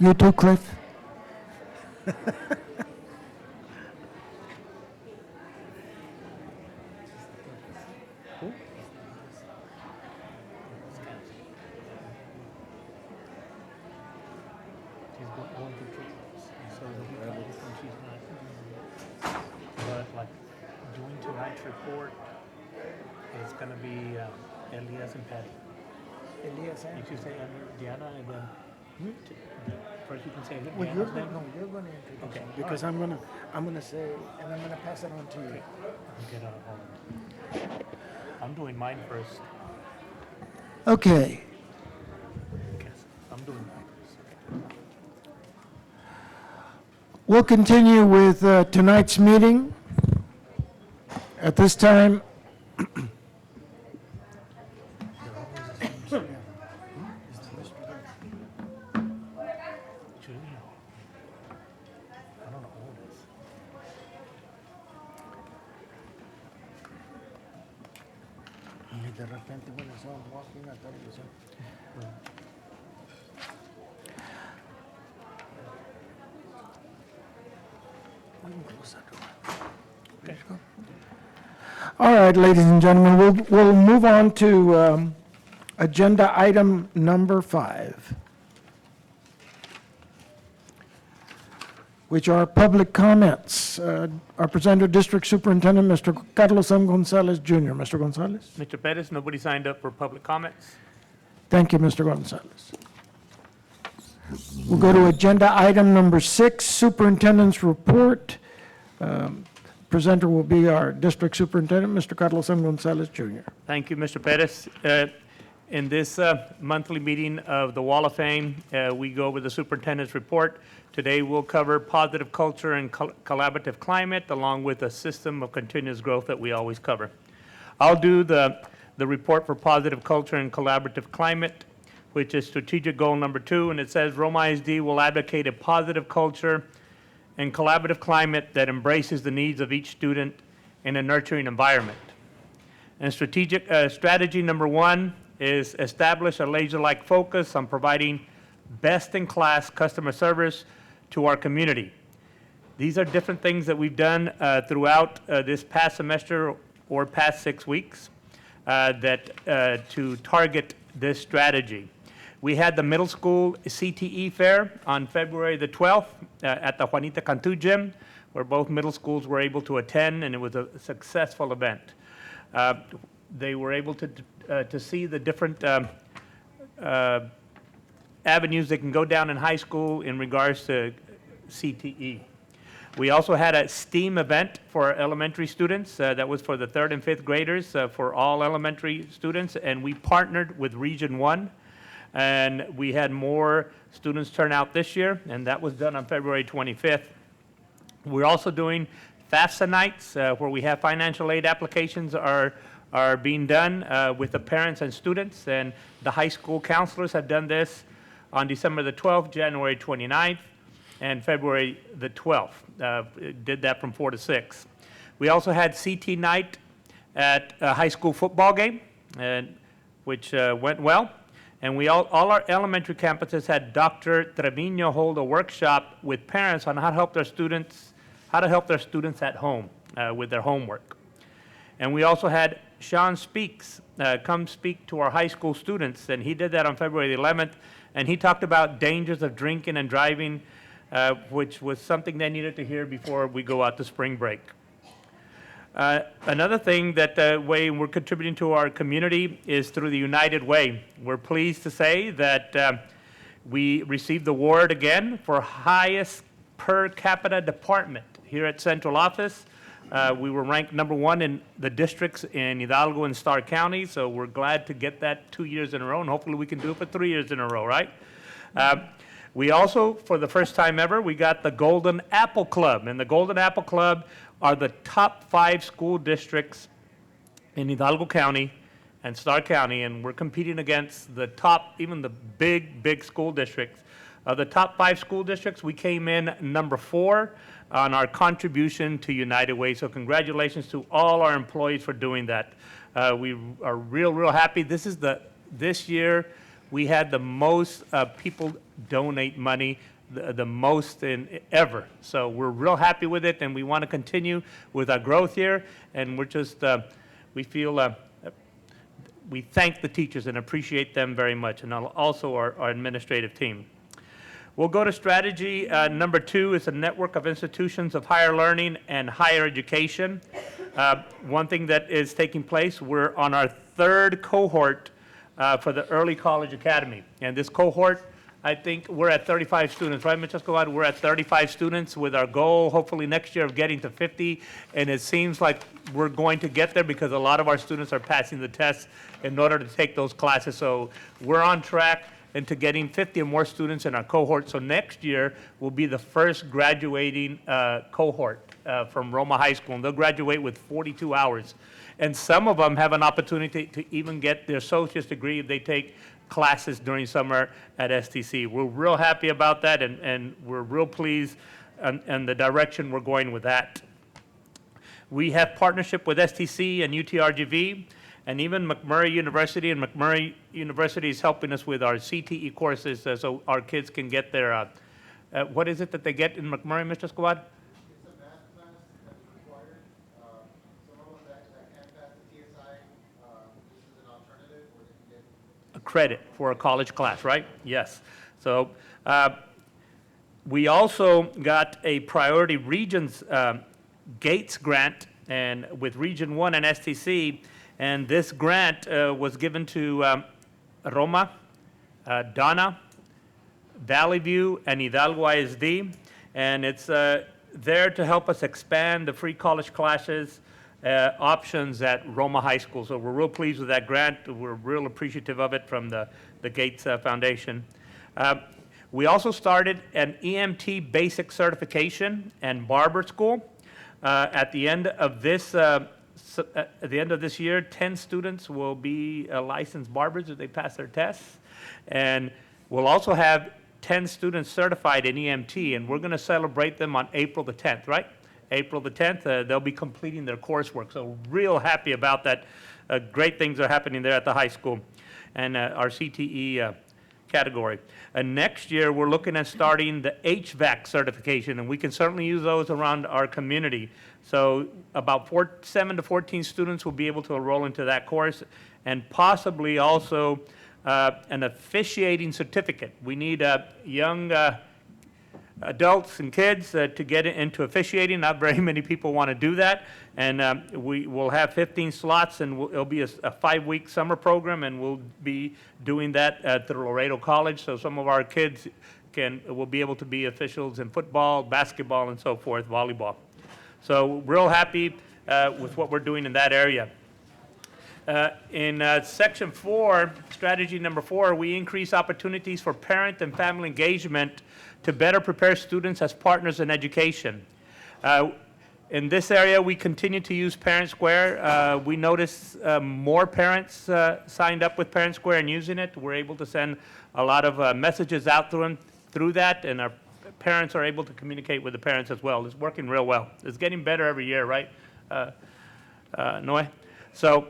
you. You too, Cliff. She's going through treatments, so it'll be probably when she's not. But like doing tonight's report is gonna be Elias and Patty. Elias, You should say Diana and then first you can say well, Diana's name. you're going to introduce Okay, him because I'm gonna say, and I'm gonna pass it on to you. Get all of them. I'm doing mine first. Okay. Yes, I'm doing mine first. We'll continue with tonight's meeting. At this time, Shouldn't you know? I don't know who it is. y de repente when I saw him walking, I thought it was him. We can close that door. There you go. All right, ladies and gentlemen, we'll move on to agenda item number 5, which are public comments. Our presenter, District Superintendent, Mr. Carlos M. Gonzalez Jr. Mr. Gonzalez? Mr. Pettis, nobody signed up for public comments. Thank you, Mr. Gonzalez. We'll go to agenda item number 6, Superintendent's Report. Presenter will be our District Superintendent, Mr. Carlos M. Gonzalez Jr. Thank you, Mr. Pettis. In this monthly meeting of the Wall of Fame, we go over the superintendent's report. Today, we'll cover positive culture and collaborative climate, along with a system of continuous growth that we always cover. I'll do the report for positive culture and collaborative climate, which is strategic goal number 2, and it says Roma ISD will advocate a positive culture and collaborative climate that embraces the needs of each student in a nurturing environment. And strategy number 1 is establish a laser-like focus on providing best-in-class customer service to our community. These are different things that we've done throughout this past semester or past 6 weeks to target this strategy. We had the middle school CTE fair on February the 12th at the Juanita Cantu gym, where both middle schools were able to attend, and it was a successful event. They were able to see the different avenues they can go down in high school in regards to CTE. We also had a STEAM event for elementary students. That was for the 3rd and 5th graders for all elementary students, and we partnered with Region 1. And we had more students turn out this year, and that was done on February 25th. We're also doing FAFSA nights, where we have financial aid applications are being done with the parents and students, and the high school counselors have done this on December the 12th, January 29th, and February the 12th. Did that from 4 to 6. We also had CT night at a high school football game, which went well. And all our elementary campuses had Dr. Trevino hold a workshop with parents on how to help their students at home with their homework. And we also had Sean Speaks come speak to our high school students, and he did that on February the 11th, and he talked about dangers of drinking and driving, which was something they needed to hear before we go out to spring break. Another thing that way we're contributing to our community is through the United Way. We're pleased to say that we received the award again for highest per capita department here at Central Office. We were ranked #1 in the districts in Hidalgo and Starr County, so we're glad to get that 2 years in a row, and hopefully we can do it for 3 years in a row, right? We also, for the first time ever, we got the Golden Apple Club, and the Golden Apple Club are the top 5 school districts in Hidalgo County and Starr County, and we're competing against the top, even the big school districts. Of the top 5 school districts, we came in #4 on our contribution to United Way. So congratulations to all our employees for doing that. We are real happy. This year, we had the most people donate money, the most in ever. So we're real happy with it, and we want to continue with our growth here. And we're just, we feel, we thank the teachers and appreciate them very much, and also our administrative team. We'll go to strategy number 2. Is a network of institutions of higher learning and higher education. One thing that is taking place, we're on our 3rd cohort for the Early College Academy. And this cohort, I think we're at 35 students, right, Ms. Escobar? We're at 35 students with our goal, hopefully next year, of getting to 50. And it seems like we're going to get there because a lot of our students are passing the tests in order to take those classes. So we're on track into getting 50 or more students in our cohort. So next year will be the first graduating cohort from Roma High School, and they'll graduate with 42 hours. And some of them have an opportunity to even get their associate's degree if they take classes during summer at STC. We're real happy about that, and we're real pleased and the direction we're going with that. We have partnership with STC and UTRGV, and even McMurray University, and McMurray University is helping us with our CTE courses so our kids can get their, what is it that they get in McMurray, Mr. Escobar? It's a math class that is required. Someone that can't pass the TSI, this is an alternative where they can get A credit for a college class, right? Yes. So we also got a Priority Regions Gates grant, and with Region 1 and STC, and this grant was given to Roma, Donna, Valley View, and Hidalgo ISD, and it's there to help us expand the free college classes options at Roma High School. So we're real pleased with that grant. We're real appreciative of it from the Gates Foundation. We also started an EMT basic certification and barber school. At the end of this year, 10 students will be licensed barbers if they pass their tests. And we'll also have 10 students certified in EMT, and we're going to celebrate them on April the 10th, right? April the 10th, they'll be completing their coursework. So real happy about that. Great things are happening there at the high school and our CTE category. And next year, we're looking at starting the HVAC certification, and we can certainly use those around our community. So about 7 to 14 students will be able to enroll into that course, and possibly also an officiating certificate. We need young adults and kids to get into officiating. Not very many people want to do that, and we will have 15 slots, and it'll be a 5-week summer program, and we'll be doing that at the Laredo College, so some of our kids will be able to be officials in football, basketball, and so forth, volleyball. So real happy with what we're doing in that area. In section 4, strategy number 4, we increase opportunities for parent and family engagement to better prepare students as partners in education. In this area, we continue to use Parent Square. We notice more parents signed up with Parent Square and using it. We're able to send a lot of messages out through that, and our parents are able to communicate with the parents as well. It's working real well. It's getting better every year, right, Noe? So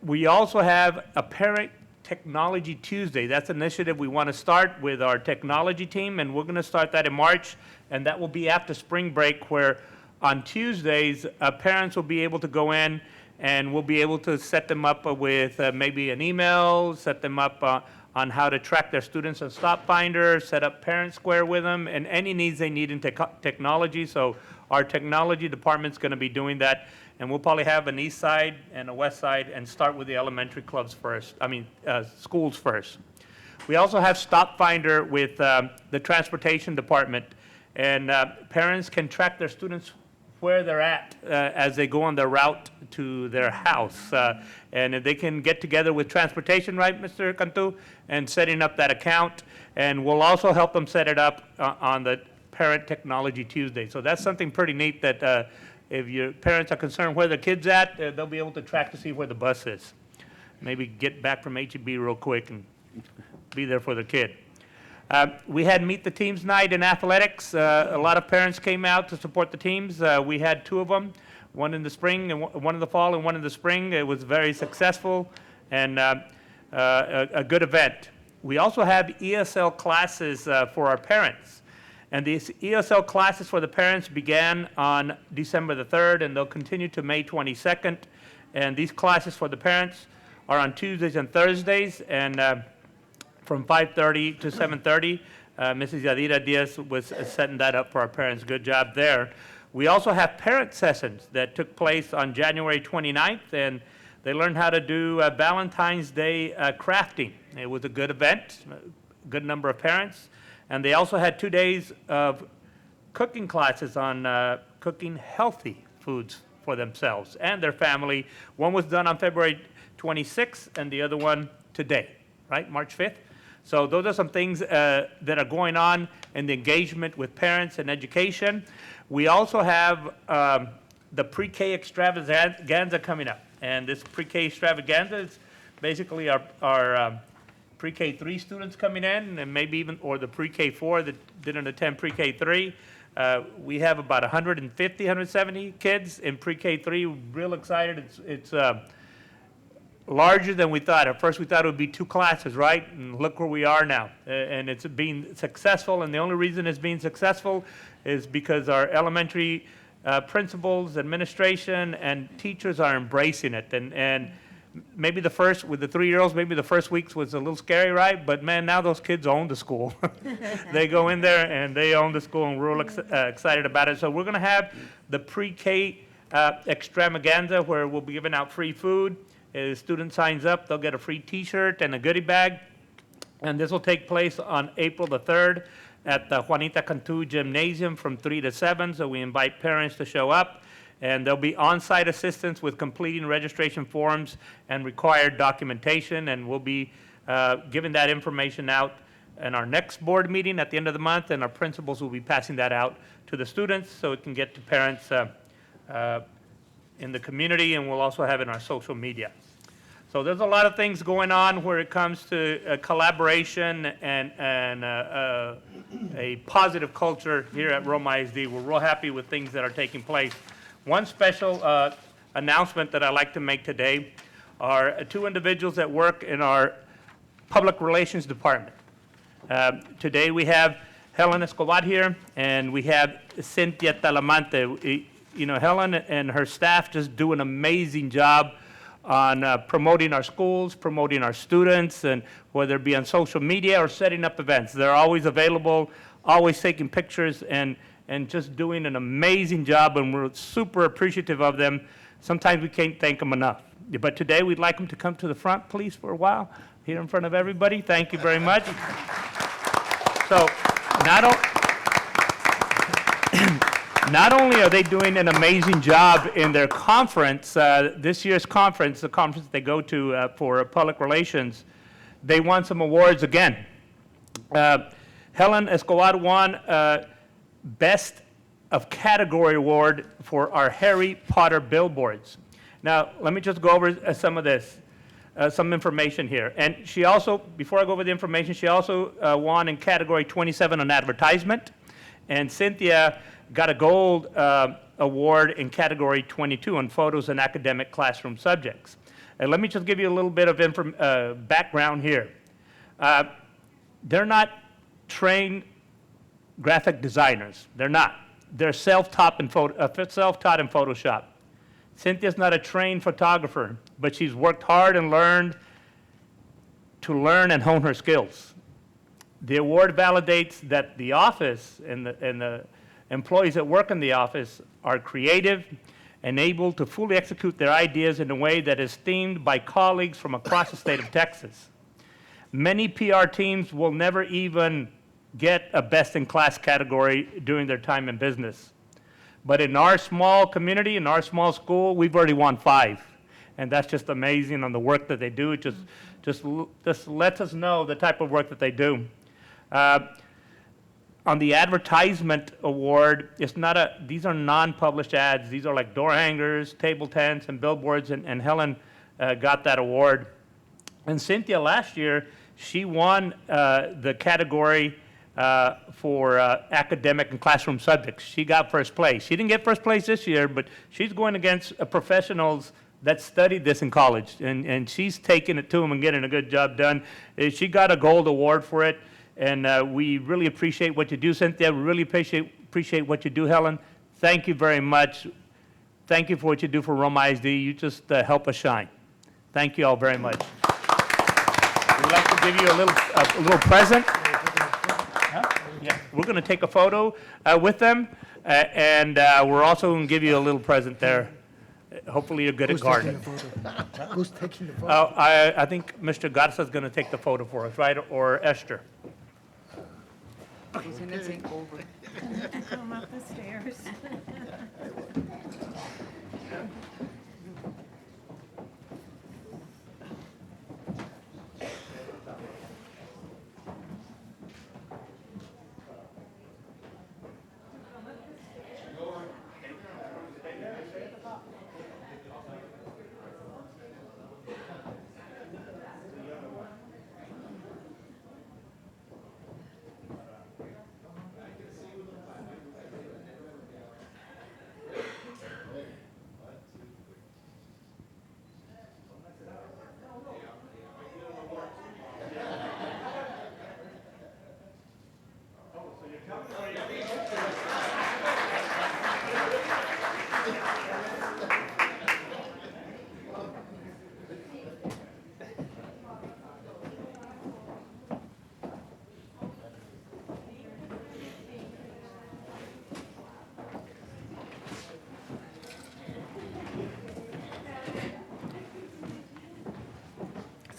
we also have a Parent Technology Tuesday. That's an initiative we want to start with our technology team, and we're going to start that in March, and that will be after spring break, where on Tuesdays, parents will be able to go in and we'll be able to set them up with maybe an email, set them up on how to track their students on Stop Finder, set up Parent Square with them, and any needs they need in technology. So our technology department's going to be doing that, and we'll probably have an east side and a west side and start with the elementary clubs first, schools first. We also have Stop Finder with the transportation department, and parents can track their students where they're at as they go on their route to their house. And if they can get together with transportation, right, Mr. Cantu, and setting up that account. And we'll also help them set it up on the Parent Technology Tuesday. So that's something pretty neat that if your parents are concerned where the kid's at, they'll be able to track to see where the bus is. Maybe get back from HEB real quick and be there for the kid. We had Meet the Teams night in athletics. A lot of parents came out to support the teams. We had 2 of them, one in the spring and one in the fall and one in the spring. It was very successful and a good event. We also have ESL classes for our parents. And these ESL classes for the parents began on December the 3rd, and they'll continue to May 22nd. And these classes for the parents are on Tuesdays and Thursdays, and from 5:30 to 7:30. Mrs. Yadira Diaz was setting that up for our parents. Good job there. We also have parent sessions that took place on January 29th, and they learned how to do Valentine's Day crafting. It was a good event, a good number of parents. And they also had 2 days of cooking classes on cooking healthy foods for themselves and their family. One was done on February 26th and the other one today, right, March 5th. So those are some things that are going on in the engagement with parents and education. We also have the pre-K extravaganza coming up. And this pre-K extravaganza is basically our pre-K 3 students coming in, and maybe even, or the pre-K 4 that didn't attend pre-K 3. We have about 150, 170 kids in pre-K 3. Real excited. It's larger than we thought. At first we thought it would be 2 classes, right? And look where we are now. And it's being successful, and the only reason it's being successful is because our elementary principals, administration, and teachers are embracing it. And maybe the first, with the 3-year-olds, maybe the first weeks was a little scary, right? But man, now those kids own the school. They go in there and they own the school, and we're real excited about it. So we're gonna have the pre-K extravaganza where we'll be giving out free food. If a student signs up, they'll get a free t-shirt and a goodie bag. And this will take place on April the 3rd at the Juanita Cantu Gymnasium from 3 to 7. So we invite parents to show up. And there'll be on-site assistance with completing registration forms and required documentation, and we'll be giving that information out in our next board meeting at the end of the month, and our principals will be passing that out to the students so it can get to parents in the community, and we'll also have it in our social media. So there's a lot of things going on where it comes to collaboration and a positive culture here at Roma ISD. We're real happy with things that are taking place. One special announcement that I'd like to make today are 2 individuals that work in our public relations department. Today we have Helen Escobar here, and we have Cynthia Talamante. You know, Helen and her staff just do an amazing job on promoting our schools, promoting our students, and whether it be on social media or setting up events. They're always available, always taking pictures, and just doing an amazing job, and we're super appreciative of them. Sometimes we can't thank them enough. But today we'd like them to come to the front, please, for a while, here in front of everybody. Thank you very much. So not only are they doing an amazing job in their conference, this year's conference, the conference they go to for public relations, they won some awards again. Helen Escobar won Best of Category Award for our Harry Potter billboards. Now, let me just go over some of this, some information here. And she also, before I go over the information, she also won in Category 27 on advertisement. And Cynthia got a gold award in Category 22 on photos and academic classroom subjects. And let me just give you a little bit of background here. They're not trained graphic designers. They're not. They're self-taught in Photoshop. Cynthia's not a trained photographer, but she's worked hard and learned and hone her skills. The award validates that the office and the employees that work in the office are creative and able to fully execute their ideas in a way that is esteemed by colleagues from across the state of Texas. Many PR teams will never even get a best-in-class category during their time in business. But in our small community, in our small school, we've already won 5. And that's just amazing on the work that they do. It just lets us know the type of work that they do. On the advertisement award, these are non-published ads. These are like door hangers, table tents, and billboards, and Helen got that award. And Cynthia last year, she won the category for academic and classroom subjects. She got first place. She didn't get first place this year, but she's going against professionals that studied this in college, and she's taking it to them and getting a good job done. She got a gold award for it, and we really appreciate what you do, Cynthia. We really appreciate what you do, Helen. Thank you very much. Thank you for what you do for Roma ISD. You just help us shine. Thank you all very much. We'd like to give you a little present. Yeah, we're going to take a photo with them, and we're also going to give you a little present there. Hopefully you're good at gardening. Who's taking the photo? I think Mr. Garza is going to take the photo for us, right? Or Esther. Who's gonna take over? Come up the stairs.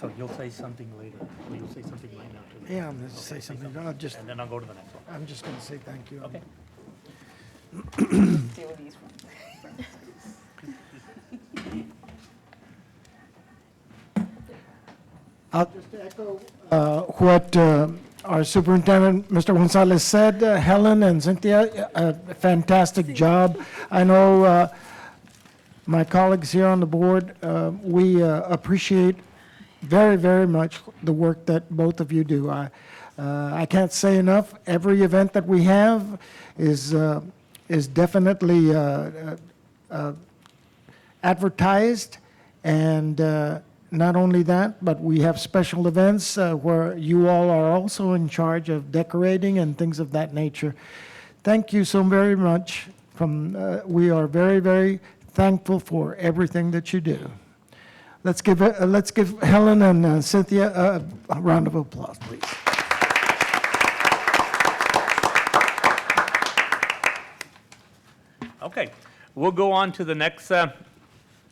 So you'll say something later. You'll say something right now too. Yeah, I'm going to say something. And then I'll go to the next one. I'm just going to say thank you. Okay. Steal these from. I'll just echo what our superintendent, Mr. Gonzalez, said. Helen and Cynthia, a fantastic job. I know my colleagues here on the board, we appreciate very, very much the work that both of you do. I can't say enough. Every event that we have is definitely advertised, and not only that, but we have special events where you all are also in charge of decorating and things of that nature. Thank you so very much. We are very, very thankful for everything that you do. Let's give Helen and Cynthia a round of applause, please. Okay, we'll go on to the next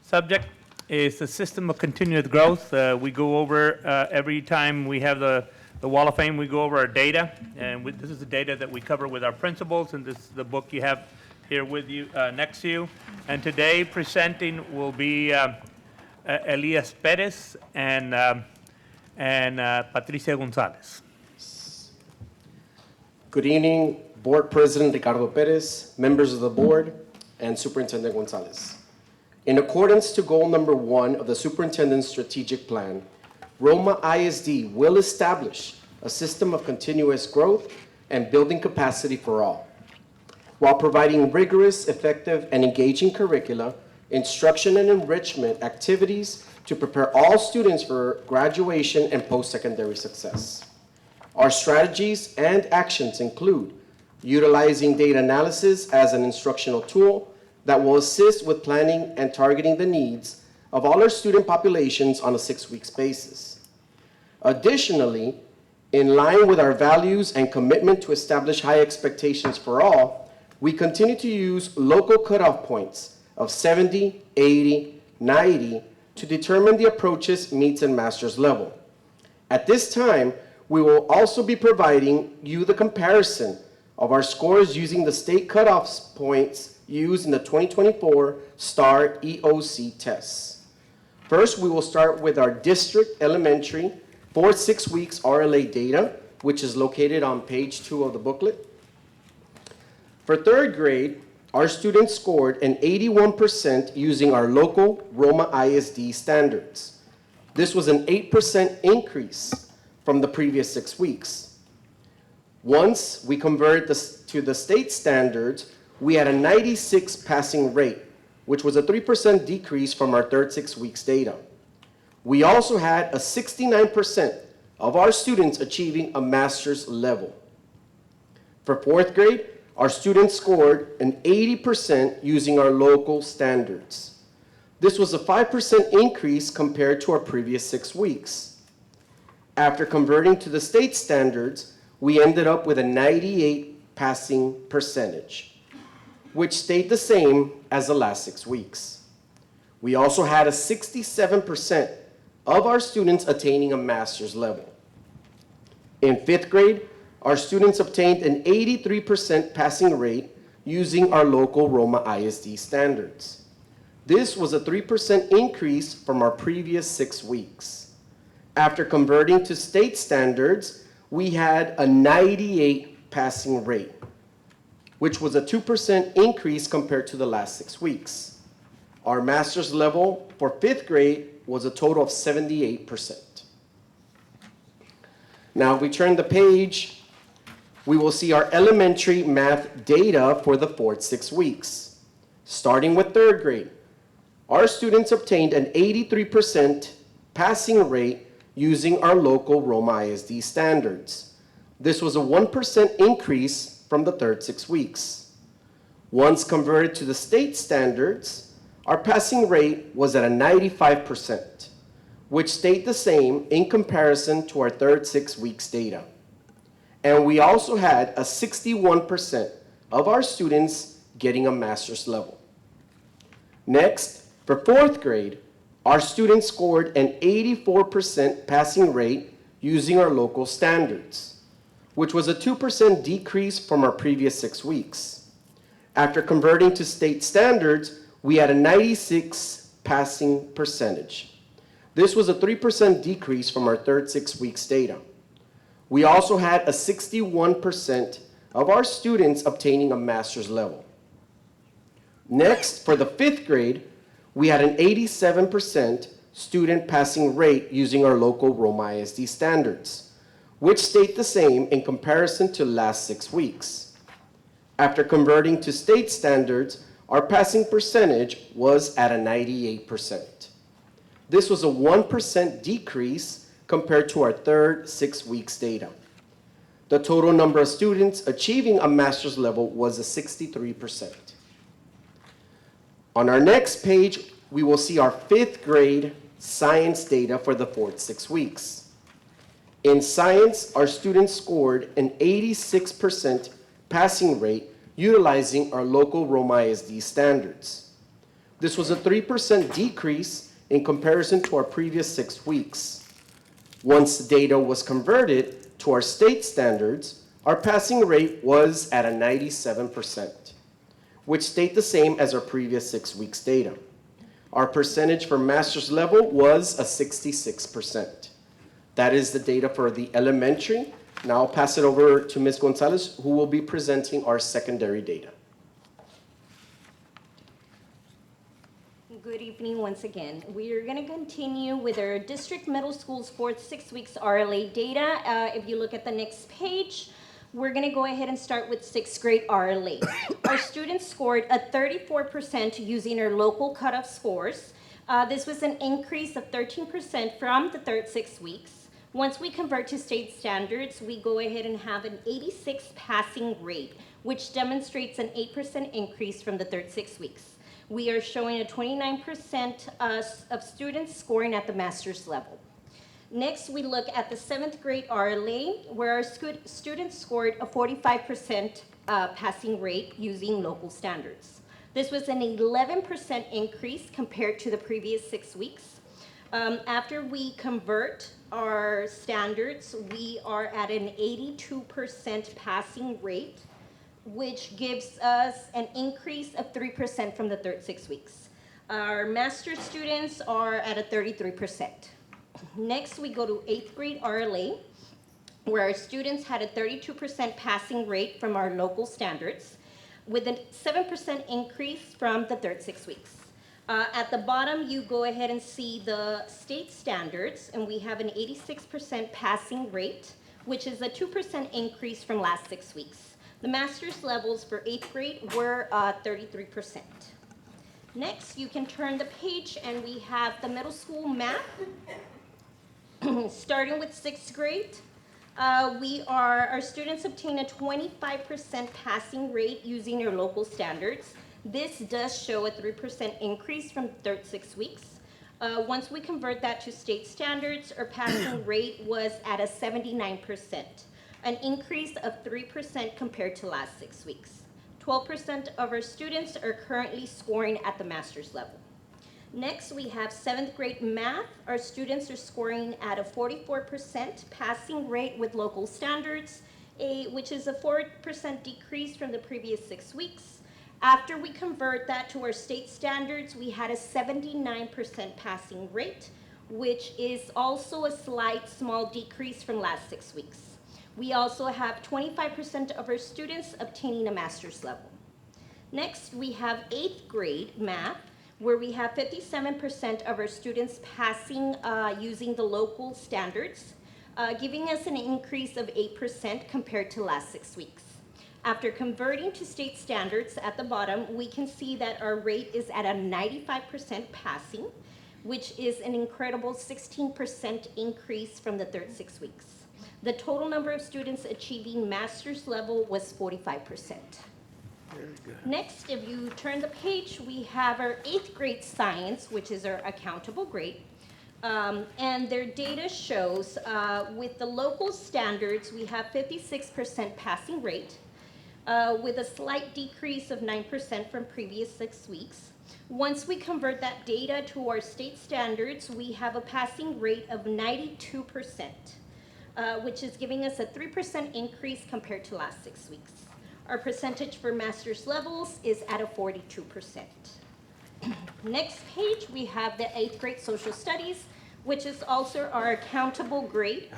subject. Is the system of continuous growth. We go over every time we have the Wall of Fame, we go over our data, and this is the data that we cover with our principals, and this is the book you have here with you, next to you. And today presenting will be Elias Perez and Patricia Gonzalez. Good evening, Board President Ricardo Perez, members of the board, and Superintendent Gonzalez. In accordance to goal number 1 of the Superintendent's strategic plan, Roma ISD will establish a system of continuous growth and building capacity for all, while providing rigorous, effective, and engaging curricula, instruction and enrichment activities to prepare all students for graduation and post-secondary success. Our strategies and actions include utilizing data analysis as an instructional tool that will assist with planning and targeting the needs of all our student populations on a 6-week basis. Additionally, in line with our values and commitment to establish high expectations for all, we continue to use local cutoff points of 70, 80, 90 to determine the approach's meets and masters level. At this time, we will also be providing you the comparison of our scores using the state cutoff points used in the 2024 STAR EOC tests. First, we will start with our district elementary 4-6 weeks RLA data, which is located on page 2 of the booklet. For third grade, our students scored an 81% using our local Roma ISD standards. This was an 8% increase from the previous 6 weeks. Once we converted this to the state standards, we had a 96 passing rate, which was a 3% decrease from our third 6 weeks data. We also had a 69% of our students achieving a master's level. For fourth grade, our students scored an 80% using our local standards. This was a 5% increase compared to our previous 6 weeks. After converting to the state standards, we ended up with a 98 passing percentage, which stayed the same as the last 6 weeks. We also had a 67% of our students attaining a master's level. In fifth grade, our students obtained an 83% passing rate using our local Roma ISD standards. This was a 3% increase from our previous 6 weeks. After converting to state standards, we had a 98 passing rate, which was a 2% increase compared to the last 6 weeks. Our master's level for fifth grade was a total of 78%. Now, if we turn the page, we will see our elementary math data for the 4-6 weeks. Starting with third grade, our students obtained an 83% passing rate using our local Roma ISD standards. This was a 1% increase from the third 6 weeks. Once converted to the state standards, our passing rate was at a 95%, which stayed the same in comparison to our third 6 weeks data. And we also had a 61% of our students getting a master's level. Next, for fourth grade, our students scored an 84% passing rate using our local standards, which was a 2% decrease from our previous 6 weeks. After converting to state standards, we had a 96 passing percentage. This was a 3% decrease from our third 6 weeks data. We also had a 61% of our students obtaining a master's level. Next, for the fifth grade, we had an 87% student passing rate using our local Roma ISD standards, which stayed the same in comparison to last 6 weeks. After converting to state standards, our passing percentage was at a 98%. This was a 1% decrease compared to our third 6 weeks data. The total number of students achieving a master's level was a 63%. On our next page, we will see our fifth grade science data for the 4-6 weeks. In science, our students scored an 86% passing rate utilizing our local Roma ISD standards. This was a 3% decrease in comparison to our previous 6 weeks. Once the data was converted to our state standards, our passing rate was at a 97%, which stayed the same as our previous 6 weeks data. Our percentage for master's level was a 66%. That is the data for the elementary. Now I'll pass it over to Ms. Gonzalez, who will be presenting our secondary data. Good evening once again. We are going to continue with our district middle schools 4-6 weeks RLA data. If you look at the next page, we're going to go ahead and start with 6th grade RLA. Our students scored a 34% using our local cutoff scores. This was an increase of 13% from the third 6 weeks. Once we convert to state standards, we go ahead and have an 86 passing rate, which demonstrates an 8% increase from the third 6 weeks. We are showing a 29% of students scoring at the master's level. Next, we look at the 7th grade RLA, where our students scored a 45% passing rate using local standards. This was an 11% increase compared to the previous 6 weeks. After we convert our standards, we are at an 82% passing rate. which gives us an increase of 3% from the third 6 weeks. Our master's students are at a 33%. Next, we go to 8th grade RLA, where our students had a 32% passing rate from our local standards, with a 7% increase from the third 6 weeks. At the bottom, you go ahead and see the state standards, and we have an 86% passing rate, which is a 2% increase from last 6 weeks. The master's levels for 8th grade were 33%. Next, you can turn the page, and we have the middle school math. Starting with 6th grade, our students obtain a 25% passing rate using their local standards. This does show a 3% increase from the third 6 weeks. Once we convert that to state standards, our passing rate was at a 79%, an increase of 3% compared to last 6 weeks. 12% of our students are currently scoring at the master's level. Next, we have 7th grade math. Our students are scoring at a 44% passing rate with local standards, which is a 4% decrease from the previous 6 weeks. After we convert that to our state standards, we had a 79% passing rate, which is also a slight small decrease from last 6 weeks. We also have 25% of our students obtaining a master's level. Next, we have 8th grade math, where we have 57% of our students passing using the local standards, giving us an increase of 8% compared to last 6 weeks. After converting to state standards at the bottom, we can see that our rate is at a 95% passing, which is an incredible 16% increase from the third 6 weeks. The total number of students achieving master's level was 45%. Next, if you turn the page, we have our 8th grade science, which is our accountable grade. And their data shows with the local standards, we have 56% passing rate, with a slight decrease of 9% from previous 6 weeks. Once we convert that data to our state standards, we have a passing rate of 92%, which is giving us a 3% increase compared to last 6 weeks. Our percentage for master's levels is at a 42%. Next page, we have the 8th grade social studies, which is also our accountable grade.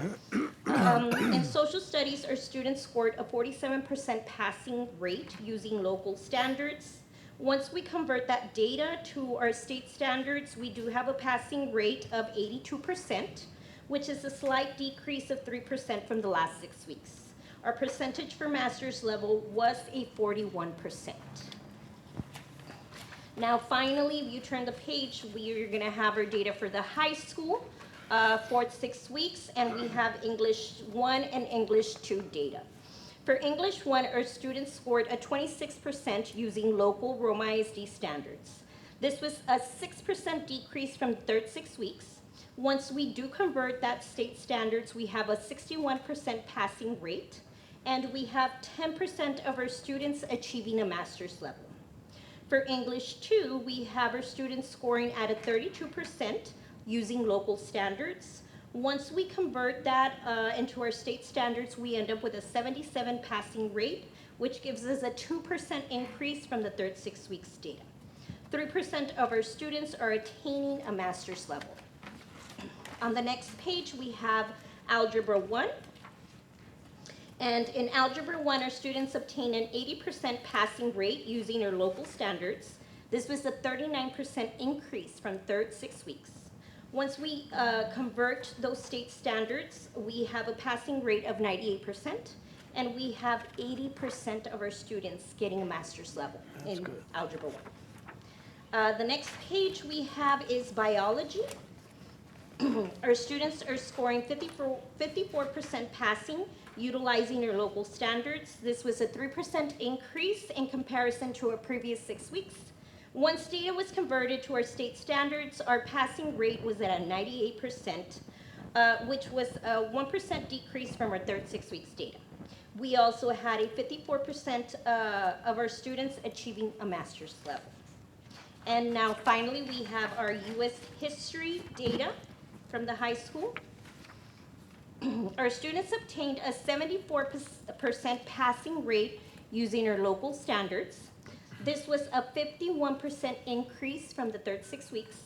In social studies, our students scored a 47% passing rate using local standards. Once we convert that data to our state standards, we do have a passing rate of 82%, which is a slight decrease of 3% from the last 6 weeks. Our percentage for master's level was a 41%. Now, finally, if you turn the page, we're going to have our data for the high school for 6 weeks, and we have English 1 and English 2 data. For English 1, our students scored a 26% using local Roma ISD standards. This was a 6% decrease from the third 6 weeks. Once we do convert that state standards, we have a 61% passing rate, and we have 10% of our students achieving a master's level. For English 2, we have our students scoring at a 32% using local standards. Once we convert that into our state standards, we end up with a 77 passing rate, which gives us a 2% increase from the third 6 weeks data. 3% of our students are attaining a master's level. On the next page, we have Algebra 1. And in Algebra 1, our students obtain an 80% passing rate using our local standards. This was a 39% increase from third 6 weeks. Once we convert those state standards, we have a passing rate of 98%, and we have 80% of our students getting a master's level in Algebra 1. The next page we have is Biology. Our students are scoring 54% passing, utilizing our local standards. This was a 3% increase in comparison to our previous 6 weeks. Once data was converted to our state standards, our passing rate was at a 98%, which was a 1% decrease from our third 6 weeks data. We also had a 54% of our students achieving a master's level. And now finally, we have our U.S. history data from the high school. Our students obtained a 74% passing rate using our local standards. This was a 51% increase from the third 6 weeks.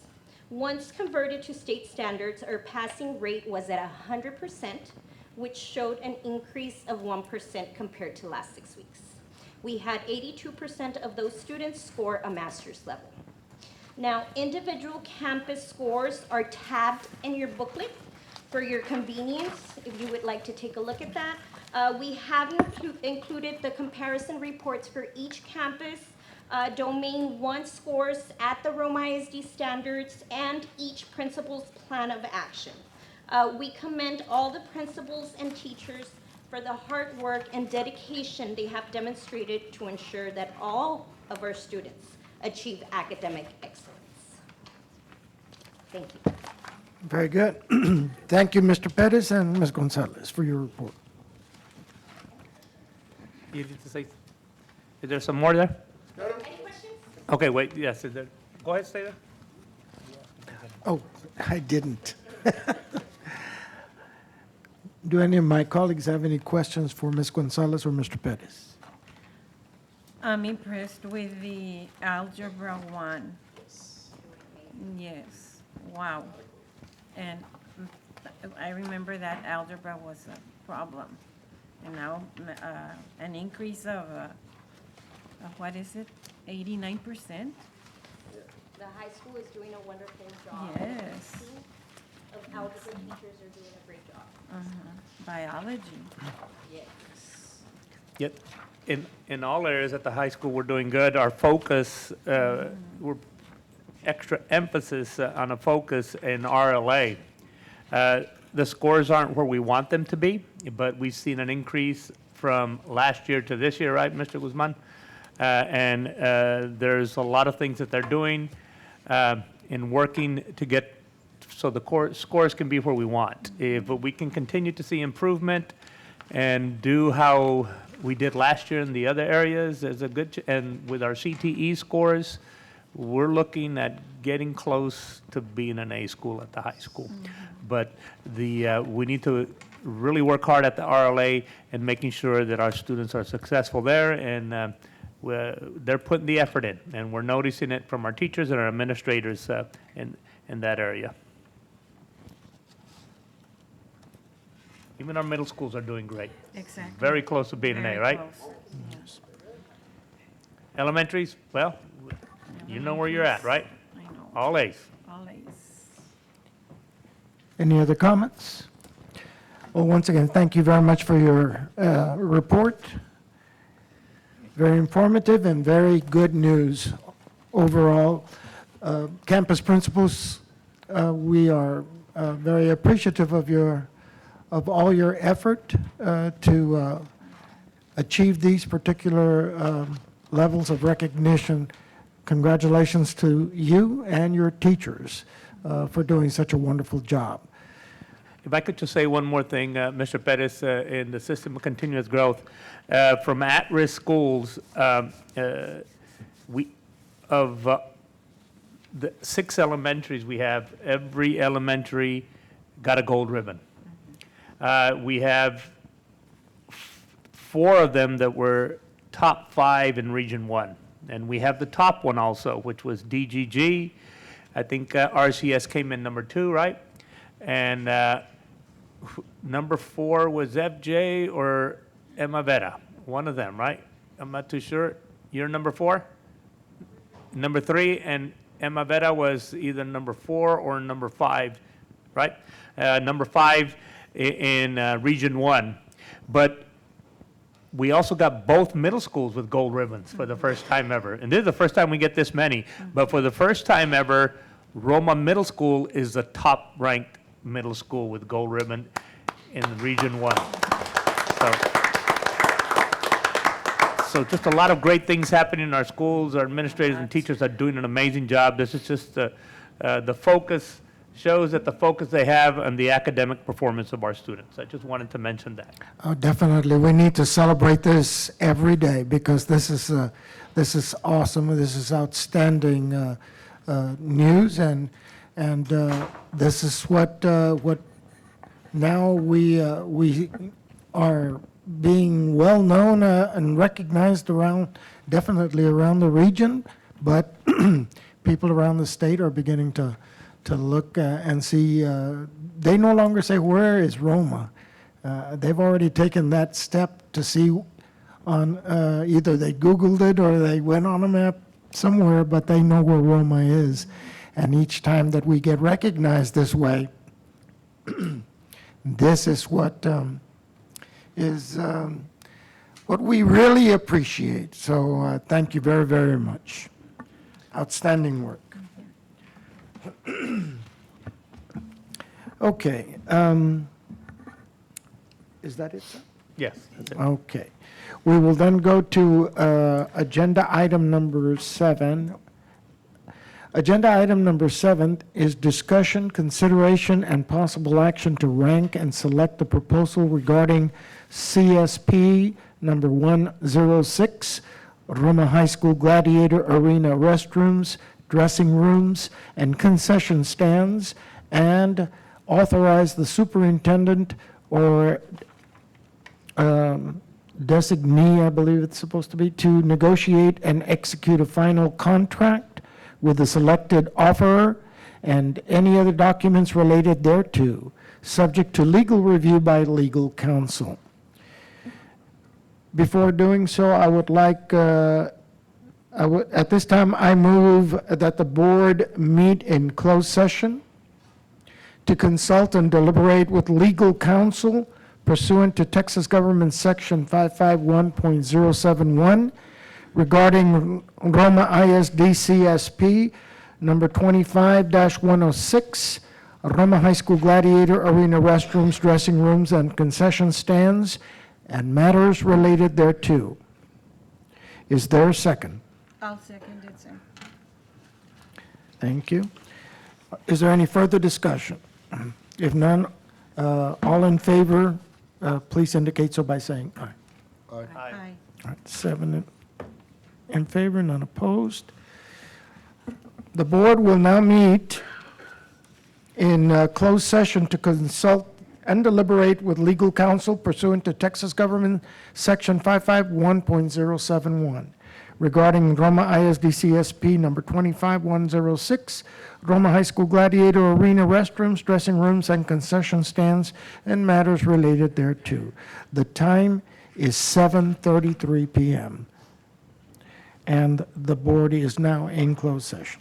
Once converted to state standards, our passing rate was at 100%, which showed an increase of 1% compared to last 6 weeks. We had 82% of those students score a master's level. Now, individual campus scores are tabbed in your booklet for your convenience, if you would like to take a look at that. We have included the comparison reports for each campus, Domain 1 scores at the Roma ISD standards, and each principal's plan of action. We commend all the principals and teachers for the hard work and dedication they have demonstrated to ensure that all of our students achieve academic excellence. Thank you. Very good. Thank you, Mr. Pettis and Ms. Gonzalez, for your report. You need to say, is there some more there? Any questions? Okay, wait, yes, is there, go ahead, stay there. Oh, I didn't. Do any of my colleagues have any questions for Ms. Gonzalez or Mr. Pettis? I'm impressed with the Algebra 1. Yes, wow. And I remember that algebra was a problem. And now an increase of what is it, 89%? The high school is doing a wonderful job. Yes. The team of algebra teachers are doing a great job. Biology. Yes. Yep. In all areas at the high school, we're doing good. Our focus, we're extra emphasis on a focus in RLA. The scores aren't where we want them to be, but we've seen an increase from last year to this year, right, Mr. Guzman? And there's a lot of things that they're doing in working to get so the scores can be where we want. If we can continue to see improvement and do how we did last year in the other areas, there's a good, and with our CTE scores, we're looking at getting close to being an A school at the high school. But we need to really work hard at the RLA and making sure that our students are successful there, and they're putting the effort in, and we're noticing it from our teachers and our administrators in that area. Even our middle schools are doing great. Exactly. Very close to being an A, right? Close. Yes. Elementaries, well, you know where you're at, right? I know. All A's. All A's. Any other comments? Well, once again, thank you very much for your report. Very informative and very good news overall. Campus principals, we are very appreciative of all your effort to achieve these particular levels of recognition. Congratulations to you and your teachers for doing such a wonderful job. If I could just say one more thing, Mr. Pettis, in the system of continuous growth, from at-risk schools, the 6 elementaries we have, every elementary got a gold ribbon. We have 4 of them that were top 5 in Region 1. And we have the top one also, which was DGG. I think RCS came in number 2, right? And number 4 was FJ or Emma Vera, one of them, right? I'm not too sure. You're number 4? Number 3, and Emma Vera was either number 4 or number 5, right? Number 5 in Region 1. But we also got both middle schools with gold ribbons for the first time ever. And this is the first time we get this many. But for the first time ever, Roma Middle School is the top-ranked middle school with gold ribbon in Region 1. So just a lot of great things happening in our schools. Our administrators and teachers are doing an amazing job. This is just the focus shows that the focus they have on the academic performance of our students. I just wanted to mention that. Oh, definitely. We need to celebrate this every day because this is awesome. This is outstanding news, and this is what now we are being well-known and recognized around, definitely around the region, but people around the state are beginning to look and see, they no longer say, where is Roma? They've already taken that step to see on, either they Googled it or they went on a map somewhere, but they know where Roma is. And each time that we get recognized this way, this is what what we really appreciate. So thank you very, very much. Outstanding work. Okay. Is that it, sir? Yes, that's it. Okay. We will then go to agenda item number 7. Agenda item number 7 is discussion, consideration, and possible action to rank and select the proposal regarding CSP number 106, Roma High School Gladiator Arena restrooms, dressing rooms, and concession stands, and authorize the superintendent or designee, I believe it's supposed to be, to negotiate and execute a final contract with the selected offerer and any other documents related thereto, subject to legal review by legal counsel. Before doing so, I would like, at this time, I move that the board meet in closed session to consult and deliberate with legal counsel pursuant to Texas Government Section 551.071 regarding Roma ISD CSP number 25-106, Roma High School Gladiator Arena restrooms, dressing rooms, and concession stands, and matters related thereto. Is there a second? I'll second it, sir. Thank you. Is there any further discussion? If none, all in favor, please indicate so by saying aye. Aye. All right, 7 in favor, none opposed. The board will now meet in closed session to consult and deliberate with legal counsel pursuant to Texas Government Section 551.071 regarding Roma ISD CSP number 25106, Roma High School Gladiator Arena restrooms, dressing rooms, and concession stands, and matters related thereto. The time is 7:33 p.m. and the board is now in closed session.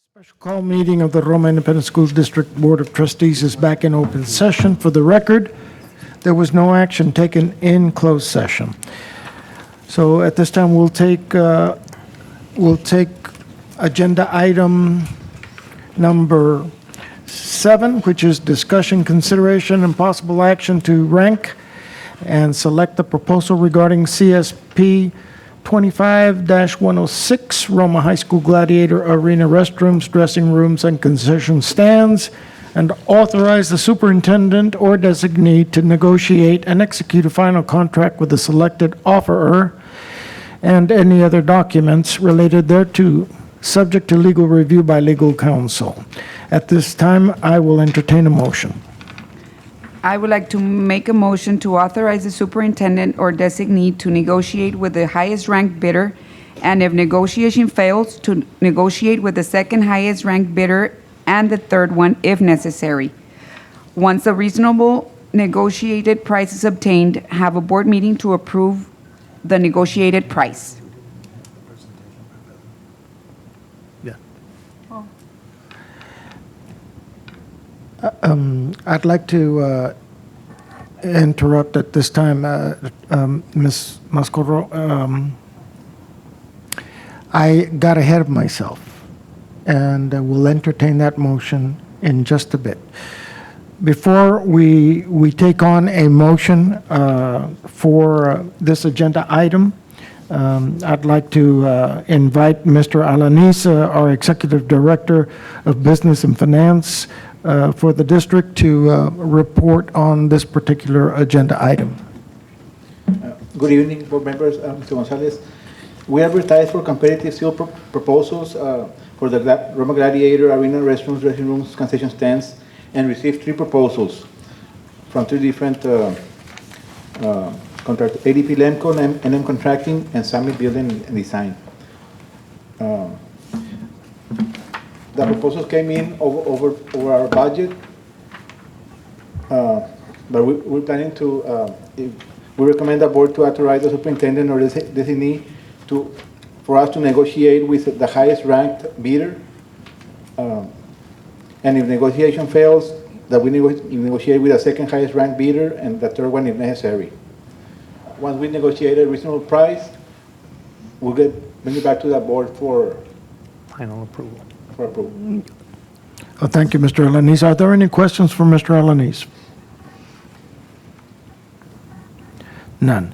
Special call meeting of the Roma Independent School District Board of Trustees is back in open session. For the record, there was no action taken in closed session. So at this time, we'll take agenda item number 7, which is discussion, consideration, and possible action to rank and select the proposal regarding CSP 25-106, Roma High School Gladiator Arena restrooms, dressing rooms, and concession stands, and authorize the superintendent or designee to negotiate and execute a final contract with the selected offerer and any other documents related thereto, subject to legal review by legal counsel. At this time, I will entertain a motion. I would like to make a motion to authorize the superintendent or designee to negotiate with the highest ranked bidder, and if negotiation fails, to negotiate with the second highest ranked bidder and the third one if necessary. Once a reasonable negotiated price is obtained, have a board meeting to approve the negotiated price. I'd like to interrupt at this time, Ms. Mascoro. I got ahead of myself, and we'll entertain that motion in just a bit. Before we take on a motion for this agenda item, I'd like to invite Mr. Alanis, our Executive Director of Business and Finance for the district, to report on this particular agenda item. Good evening, board members. Mr. Gonzalez. We advertised for competitive seal proposals for the Roma Gladiator Arena restrooms, dressing rooms, concession stands, and received 3 proposals from 3 different contractors: ADP Lemco, NM Contracting, and Summit Building and Design. The proposals came in over our budget, but we're planning to, we recommend the board to authorize the superintendent or designee for us to negotiate with the highest ranked bidder. And if negotiation fails, that we negotiate with the second highest ranked bidder and the third one if necessary. Once we negotiate a reasonable price, we'll bring it back to the board for Final approval. approval. Thank you, Mr. Alanis. Are there any questions for Mr. Alanis? None.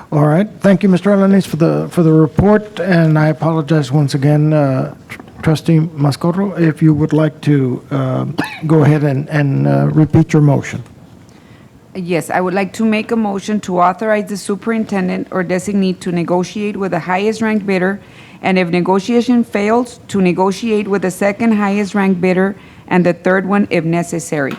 All right. Thank you, Mr. Alanis, for the report, and I apologize once again, Trustee Mascoro, if you would like to go ahead and repeat your motion. Yes, I would like to make a motion to authorize the superintendent or designee to negotiate with the highest ranked bidder, and if negotiation fails, to negotiate with the second highest ranked bidder and the third one if necessary.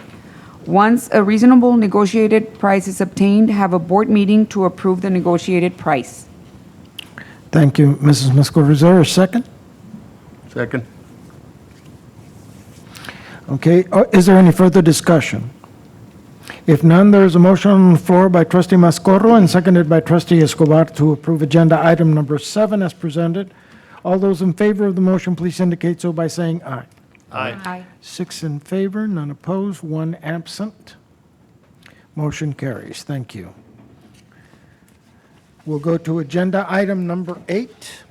Once a reasonable negotiated price is obtained, have a board meeting to approve the negotiated price. Thank you, Mrs. Mascoro. Is there a second? Second. Okay. Is there any further discussion? If none, there is a motion on the floor by Trustee Mascoro and seconded by Trustee Escobar to approve agenda item number 7 as presented. All those in favor of the motion, please indicate so by saying aye. Aye. 6 in favor, none opposed, 1 absent. Motion carries. Thank you. We'll go to agenda item number 8.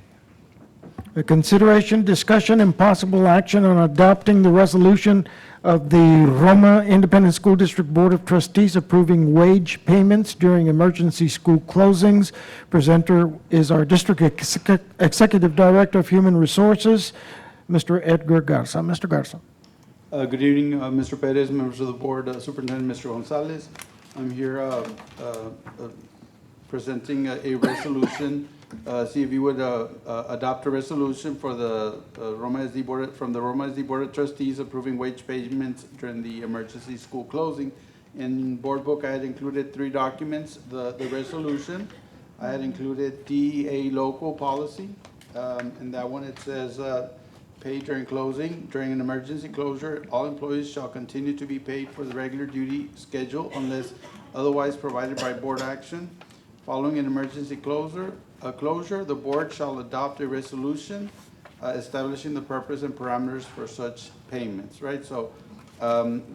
The consideration, discussion, and possible action on adopting the resolution of the Roma Independent School District Board of Trustees approving wage payments during emergency school closings. Presenter is our District Executive Director of Human Resources, Mr. Edgar Garza. Mr. Garza. Good evening, Mr. Perez, members of the board, Superintendent Mr. Gonzalez. I'm here presenting a resolution. See if you would adopt a resolution for the Roma SD Board, from the Roma SD Board of Trustees approving wage payments during the emergency school closing. In board book, I had included 3 documents. The resolution, I had included DEA local policy. And that one, it says, paid during closing. During an emergency closure, all employees shall continue to be paid for the regular duty schedule unless otherwise provided by board action. Following an emergency closure, the board shall adopt a resolution establishing the purpose and parameters for such payments, right? So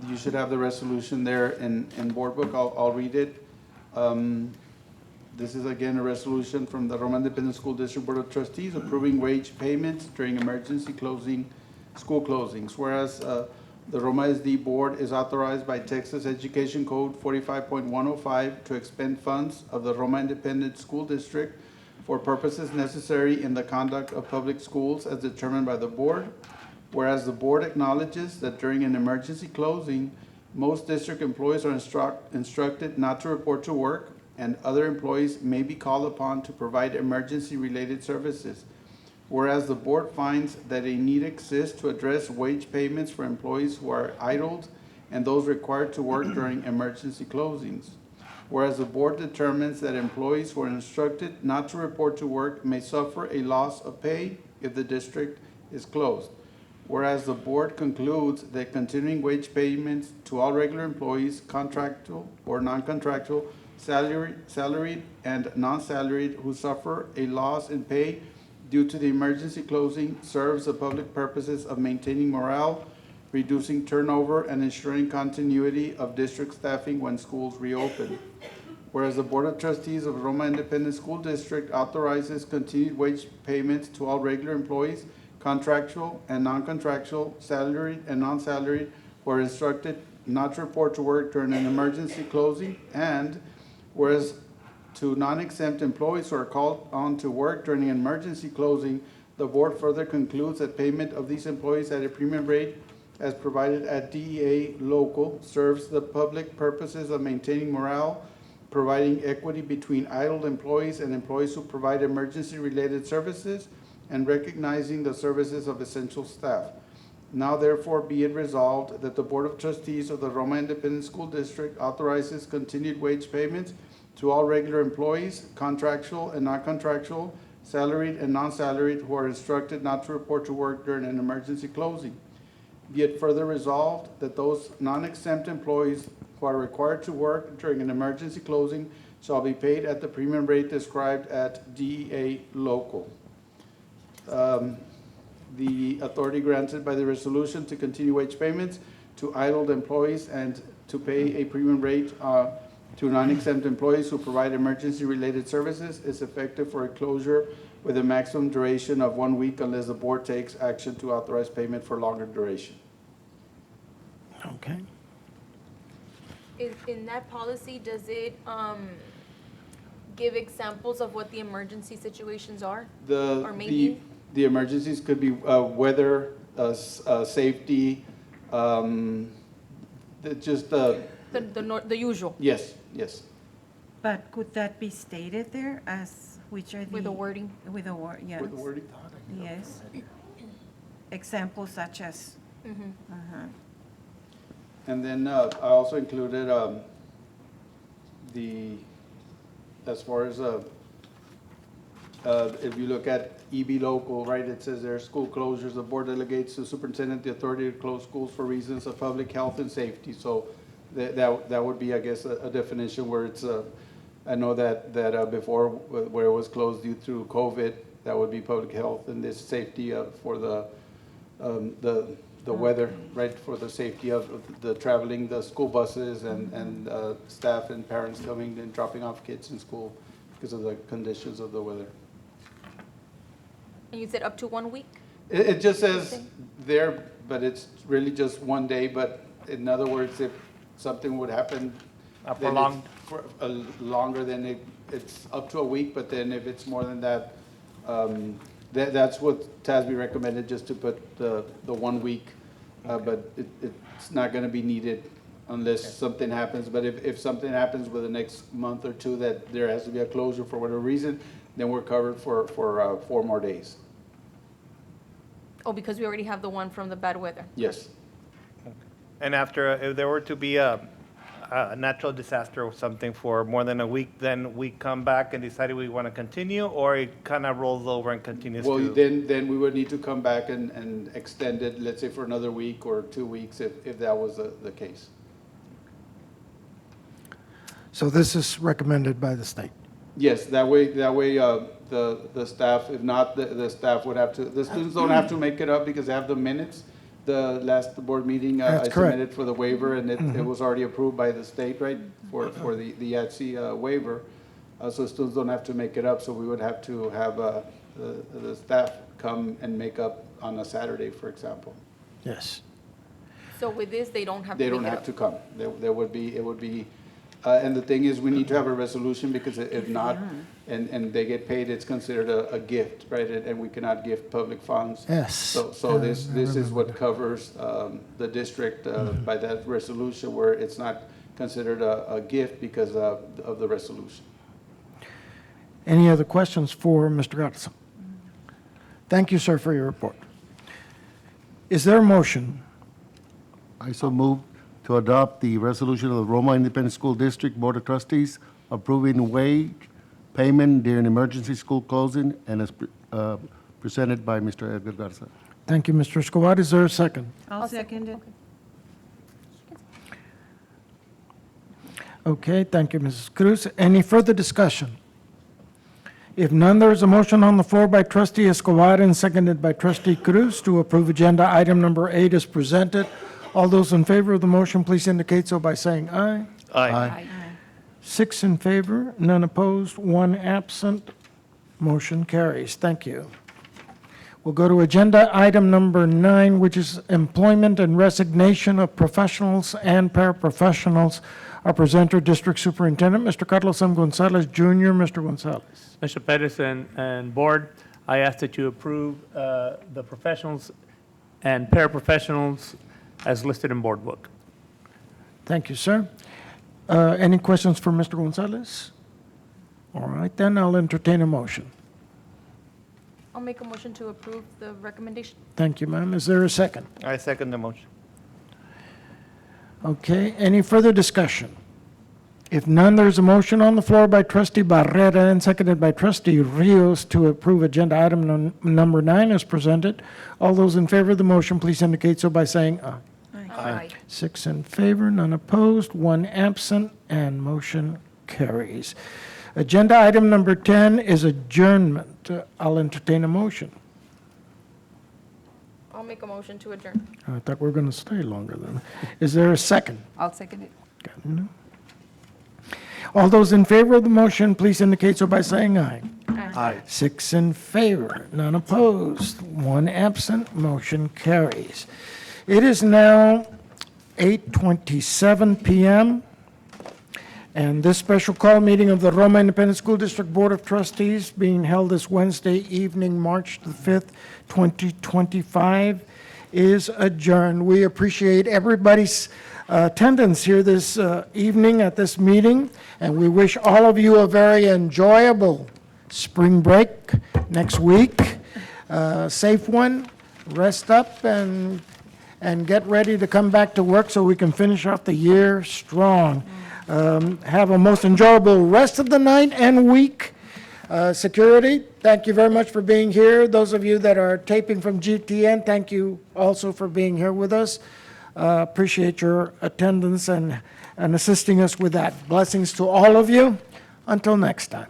you should have the resolution there in board book. I'll read it. This is again a resolution from the Roma Independent School District Board of Trustees approving wage payments during emergency school closings. Whereas the Roma SD Board is authorized by Texas Education Code 45.105 to expend funds of the Roma Independent School District for purposes necessary in the conduct of public schools as determined by the board. Whereas the board acknowledges that during an emergency closing, most district employees are instructed not to report to work, and other employees may be called upon to provide emergency-related services. Whereas the board finds that a need exists to address wage payments for employees who are idled and those required to work during emergency closings. Whereas the board determines that employees who are instructed not to report to work may suffer a loss of pay if the district is closed. Whereas the board concludes that continuing wage payments to all regular employees, contractual or non-contractual, salaried and non-salaried, who suffer a loss in pay due to the emergency closing serves the public purposes of maintaining morale, reducing turnover, and ensuring continuity of district staffing when schools reopen. Whereas the Board of Trustees of Roma Independent School District authorizes continued wage payments to all regular employees, contractual and non-contractual, salaried and non-salaried, who are instructed not to report to work during an emergency closing, and whereas to non-exempt employees who are called on to work during an emergency closing, the board further concludes that payment of these employees at a premium rate as provided at DEA local serves the public purposes of maintaining morale, providing equity between idle employees and employees who provide emergency-related services, and recognizing the services of essential staff. Now therefore be it resolved that the Board of Trustees of the Roma Independent School District authorizes continued wage payments to all regular employees, contractual and non-contractual, salaried and non-salaried, who are instructed not to report to work during an emergency closing. Be it further resolved that those non-exempt employees who are required to work during an emergency closing shall be paid at the premium rate described at DEA local. The authority granted by the resolution to continue wage payments to idled employees and to pay a premium rate to non-exempt employees who provide emergency-related services is effective for a closure with a maximum duration of 1 week unless the board takes action to authorize payment for longer duration. Okay. In that policy, does it give examples of what the emergency situations are? Or maybe? The emergencies could be weather, safety, just The usual. Yes, yes. But could that be stated there as which are the? With the wording? With the word, yes. With the wording? Yes. Examples such as. And then I also included as far as if you look at EB local, right, it says there are school closures. The board delegates to the superintendent the authority to close schools for reasons of public health and safety. So that would be, I guess, a definition where it's, I know that before where it was closed due to COVID, that would be public health, and this safety for the weather, right, for the safety of the traveling, the school buses and staff and parents coming and dropping off kids in school because of the conditions of the weather. And you said up to 1 week? It just says there, but it's really just 1 day. But in other words, if something would happen, Prolonged. for longer than it's up to a week. But then if it's more than that, that's what TASB recommended, just to put the 1 week. But it's not going to be needed unless something happens. But if something happens within the next month or two that there has to be a closure for whatever reason, then we're covered for 4 more days. Oh, because we already have the one from the bad weather. Yes. And after, if there were to be a natural disaster or something for more than a week, then we come back and decide we want to continue, or it kind of rolls over and continues Well, to? then we would need to come back and extend it, let's say for another week or 2 weeks if that was the case. So this is recommended by the state. Yes, that way, the staff, if not, the staff would have to, the students don't have to make it up because they have the minutes. The last board meeting, I That's correct. submitted for the waiver, and it was already approved by the state, right, for the YATSE waiver. So students don't have to make it up, so we would have to have the staff come and make up on a Saturday, for example. Yes. So with this, they don't have to They make don't it have up. to come. There would be, it would be, and the thing is, we need to have a resolution, because if not, and they get paid, it's considered a gift, right? And we cannot gift public funds. Yes. So this is what covers the district by that resolution, where it's not considered a gift because of the resolution. Any other questions for Mr. Garza? Thank you, sir, for your report. Is there a motion? I so move to adopt the resolution of the Roma Independent School District Board of Trustees approving wage payment during emergency school closing and as presented by Mr. Edgar Garza. Thank you, Mr. Escobar. Is there a second? I'll second it. Okay, thank you, Mrs. Cruz. Any further discussion? If none, there is a motion on the floor by trustee Escobar and seconded by trustee Cruz to approve agenda item number 8 as presented. All those in favor of the motion, please indicate so by saying aye. Aye. 6 in favor, none opposed, 1 absent. Motion carries. Thank you. We'll go to agenda item number 9, which is employment and resignation of professionals and paraprofessionals. Our presenter, District Superintendent, Mr. Carlos M. Gonzalez Jr. Mr. Gonzalez. Mr. Pettis and board, I ask that you approve the professionals and paraprofessionals as listed in board book. Thank you, sir. Any questions for Mr. Gonzalez? All right, then I'll entertain a motion. I'll make a motion to approve the recommendation. Thank you, ma'am. Is there a second? I second the motion. Okay, any further discussion? If none, there's a motion on the floor by trustee Barrera and seconded by trustee Rios to approve agenda item number 9 as presented. All those in favor of the motion, please indicate so by saying aye. Aye. 6 in favor, none opposed, 1 absent, and motion carries. Agenda item number 10 is adjournment. I'll entertain a motion. I'll make a motion to adjourn. I thought we were going to stay longer than. Is there a second? I'll second it. No. All those in favor of the motion, please indicate so by saying aye. Aye. 6 in favor, none opposed, 1 absent, motion carries. It is now 8:27 p.m., and this special call meeting of the Roma Independent School District Board of Trustees being held this Wednesday evening, March the 5th, 2025, is adjourned. We appreciate everybody's attendance here this evening at this meeting, and we wish all of you a very enjoyable spring break next week. Safe one, rest up, and get ready to come back to work so we can finish off the year strong. Have a most enjoyable rest of the night and week. Security, thank you very much for being here. Those of you that are taping from GTN, thank you also for being here with us. Appreciate your attendance and assisting us with that. Blessings to all of you. Until next time.